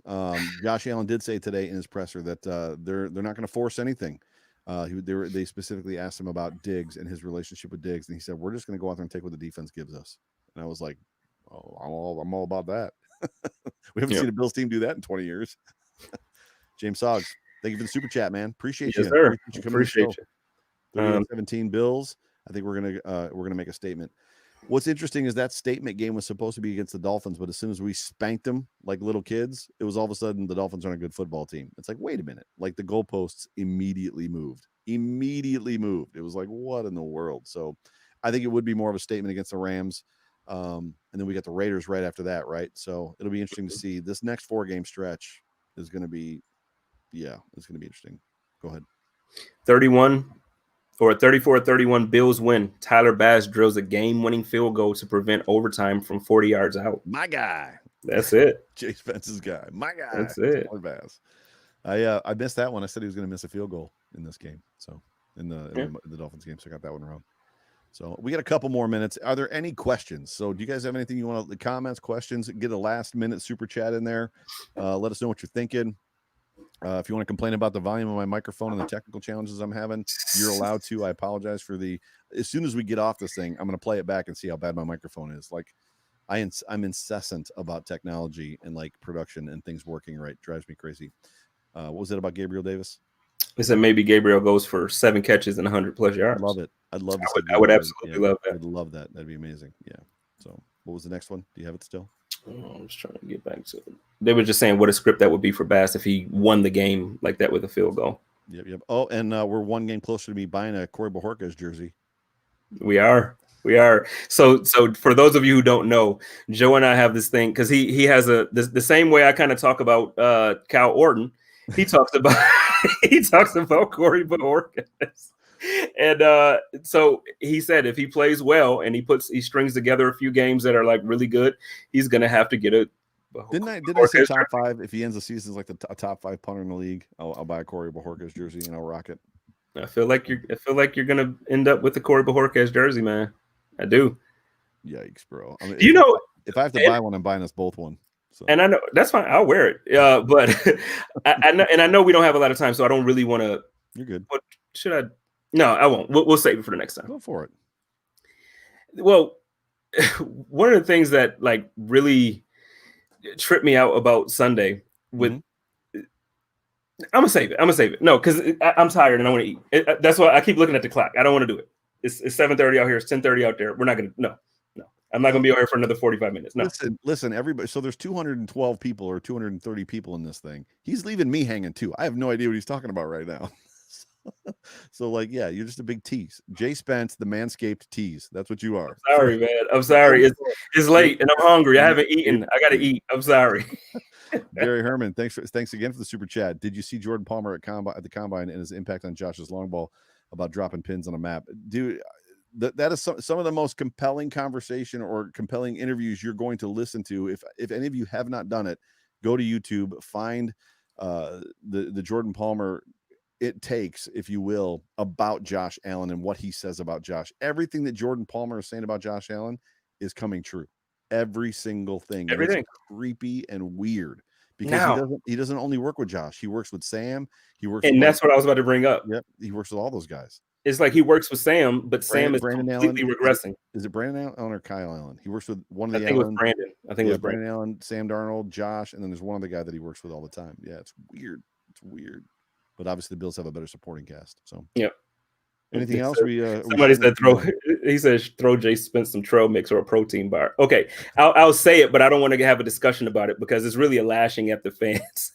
Josh Allen did say today in his presser that they're not going to force anything. They specifically asked him about Diggs and his relationship with Diggs, and he said, "We're just going to go out there and take what the defense gives us." And I was like, "Oh, I'm all about that." We haven't seen a Bills team do that in 20 years. James Soggs, thank you for the super chat, man. Appreciate you. Sir. Appreciate you. 17 Bills. I think we're gonna make a statement. What's interesting is that statement game was supposed to be against the Dolphins, but as soon as we spanked them like little kids, it was all of a sudden the Dolphins aren't a good football team. It's like, wait a minute. Like the goalposts immediately moved. It was like, what in the world? So I think it would be more of a statement against the Rams. And then we got the Raiders right after that, right? So it'll be interesting to see. This next 4-game stretch is going to be, it's going to be interesting. Go ahead. 34-31 Bills win. Tyler Bass drills a game-winning field goal to prevent overtime from 40 yards out. My guy. That's it. Chase Pence's guy. My guy. That's it. Tyler Bass. I missed that one. I said he was going to miss a field goal in this game. So in the Dolphins game, so I got that one wrong. So we got a couple more minutes. Are there any questions? So do you guys have anything you want to comments, questions? Get a last-minute super chat in there. Let us know what you're thinking. If you want to complain about the volume of my microphone and the technical challenges I'm having, you're allowed to. I apologize for as soon as we get off this thing, I'm going to play it back and see how bad my microphone is. Like I'm incessant about technology and like production and things working right. Drives me crazy. What was it about Gabriel Davis? I said maybe Gabriel goes for 7 catches and 100+ yards. I love it. I'd love to. I would absolutely love that. I'd love that. That'd be amazing. Yeah. So what was the next one? Do you have it still? I'm just trying to get back to it. They were just saying what a script that would be for Bass if he won the game like that with a field goal. Yep. Oh, and we're 1 game closer to me buying a Corey Bojorquez jersey. We are. We are. So for those of you who don't know, Joe and I have this thing because he has the same way I kind of talk about Cal Orton. He talks about he talks about Corey Bojorquez. And so he said if he plays well and he strings together a few games that are like really good, he's gonna have to get a. Didn't I say top 5? If he ends the season as like a top 5 punter in the league, I'll buy a Corey Bojorquez jersey and I'll rock it. I feel like you're gonna end up with the Corey Bojorquez jersey, man. I do. Yikes, bro! I mean, if I have to buy one, I'm buying us both one. So. And I know that's fine. I'll wear it. But I know we don't have a lot of time, so I don't really want to. You're good. What should I? No, I won't. We'll save it for the next time. Go for it. Well, one of the things that like really tripped me out about Sunday with. Mm-hmm. I'm gonna save it. No, because I'm tired and I want to eat. That's why I keep looking at the clock. I don't want to do it. It's 7:30 out here. It's 10:30 out there. We're not gonna. No. I'm not gonna be out here for another 45 minutes. No. Listen, everybody. So there's 212 people or 230 people in this thing. He's leaving me hanging too. I have no idea what he's talking about right now. So like, yeah, you're just a big tease. Jay Spence, the Manscaped tease. That's what you are. I'm sorry, man. I'm sorry. It's late and I'm hungry. I haven't eaten. I gotta eat. I'm sorry. Gary Herman, thanks again for the super chat. Did you see Jordan Palmer at the combine and his impact on Josh's long ball about dropping pins on a map? Dude, that is some of the most compelling conversation or compelling interviews you're going to listen to. If any of you have not done it, go to YouTube, find the Jordan Palmer it takes, if you will, about Josh Allen and what he says about Josh. Everything that Jordan Palmer is saying about Josh Allen is coming true. Every single thing. Everything. It's creepy and weird because he doesn't only work with Josh. He works with Sam. And that's what I was about to bring up. Yep. He works with all those guys. It's like he works with Sam, but Sam is completely regressing. Is it Brandon Allen or Kyle Allen? He works with one of the I think it was Brandon. I think it was Brandon Allen, Sam Darnold, Josh, and then there's one other guy that he works with all the time. Yeah, it's weird. But obviously the Bills have a better supporting cast. So yep. Anything else? Somebody said he says throw Jay Spence some trail mix or a protein bar. Okay, I'll say it, but I don't want to have a discussion about it because it's really a lashing at the fans.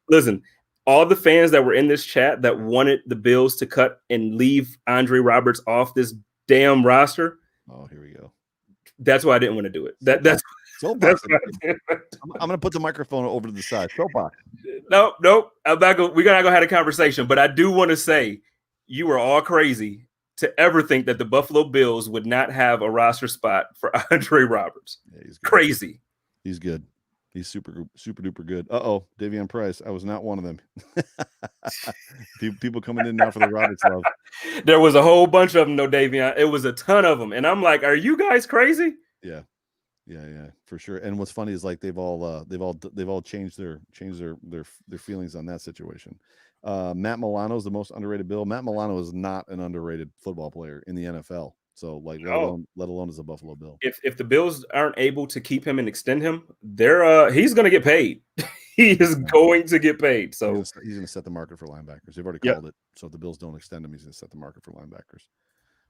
Listen, all the fans that were in this chat that wanted the Bills to cut and leave Andre Roberts off this damn roster. Oh, here we go. That's why I didn't want to do it. That's I'm going to put the microphone over to the side. Soapbox. Nope. We're going to have a conversation, but I do want to say you were all crazy to ever think that the Buffalo Bills would not have a roster spot for Andre Roberts. Yeah, he's good. Crazy. He's good. He's super duper good. Davion Price. I was not one of them. People coming in now for the Roberts love. There was a whole bunch of them, though, Davion. It was a ton of them, and I'm like, are you guys crazy? Yeah, for sure. And what's funny is like they've all changed their feelings on that situation. Matt Milano is the most underrated Bill. Matt Milano is not an underrated football player in the NFL. So like let alone as a Buffalo Bill. If the Bills aren't able to keep him and extend him, he's going to get paid. He is going to get paid. So he's going to set the market for linebackers. They've already called it. So if the Bills don't extend him, he's going to set the market for linebackers,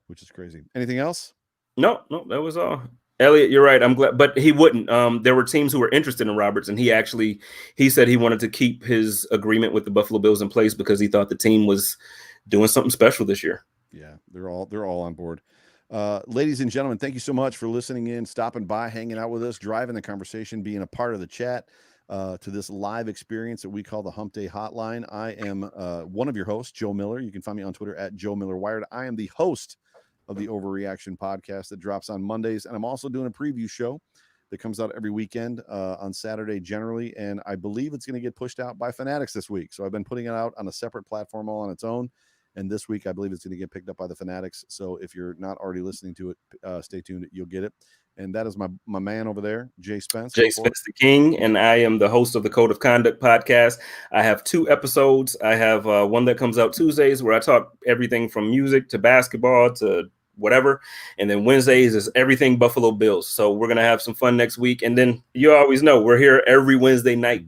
which is crazy. Anything else? No, that was all. Elliot, you're right. I'm glad, but he wouldn't. There were teams who were interested in Roberts, and he said he wanted to keep his agreement with the Buffalo Bills in place because he thought the team was doing something special this year. Yeah, they're all on board. Ladies and gentlemen, thank you so much for listening in, stopping by, hanging out with us, driving the conversation, being a part of the chat to this live experience that we call the Hump Day Hotline. I am one of your hosts, Joe Miller. You can find me on Twitter at Joe Miller Wired. I am the host of the Overreaction podcast that drops on Mondays, and I'm also doing a preview show that comes out every weekend on Saturday generally, and I believe it's going to get pushed out by Fanatics this week. So I've been putting it out on a separate platform all on its own. And this week, I believe it's going to get picked up by the Fanatics. So if you're not already listening to it, stay tuned. You'll get it. And that is my man over there, Jay Spence. Jay Spence the King, and I am the host of the Code of Conduct podcast. I have 2 episodes. I have one that comes out Tuesdays where I talk everything from music to basketball to whatever. And then Wednesdays is everything Buffalo Bills. So we're going to have some fun next week. And then you always know we're here every Wednesday night.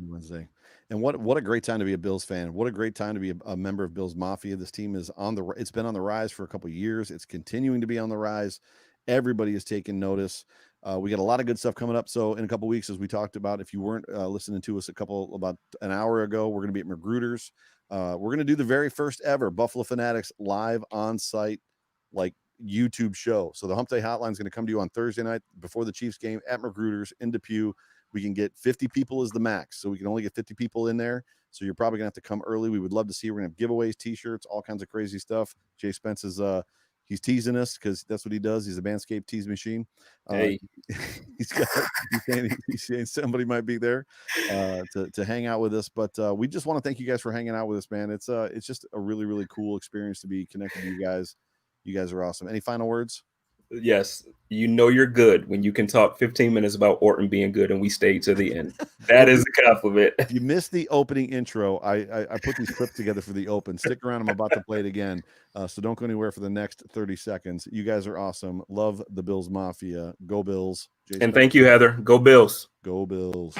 And what a great time to be a Bills fan. What a great time to be a member of Bills Mafia. This team is it's been on the rise for a couple of years. It's continuing to be on the rise. Everybody is taking notice. We got a lot of good stuff coming up. So in a couple of weeks, as we talked about, if you weren't listening to us about an hour ago, we're going to be at Magruder's. We're going to do the very first ever Buffalo Fanatics live on site, like YouTube show. So the Hump Day Hotline is going to come to you on Thursday night before the Chiefs game at Magruder's in Depew. We can get 50 people as the max, so we can only get 50 people in there. So you're probably gonna have to come early. We would love to see you. We're gonna have giveaways, t-shirts, all kinds of crazy stuff. Jay Spence is he's teasing us because that's what he does. He's a Manscaped tease machine. Hey. He's saying somebody might be there to hang out with us. But we just want to thank you guys for hanging out with us, man. It's just a really, really cool experience to be connected to you guys. You guys are awesome. Any final words? Yes, you know you're good when you can talk 15 minutes about Orton being good and we stayed to the end. That is a compliment. If you missed the opening intro, I put these clips together for the open. Stick around. I'm about to play it again. So don't go anywhere for the next 30 seconds. You guys are awesome. Love the Bills Mafia. Go Bills. And thank you, Heather. Go Bills. Go Bills.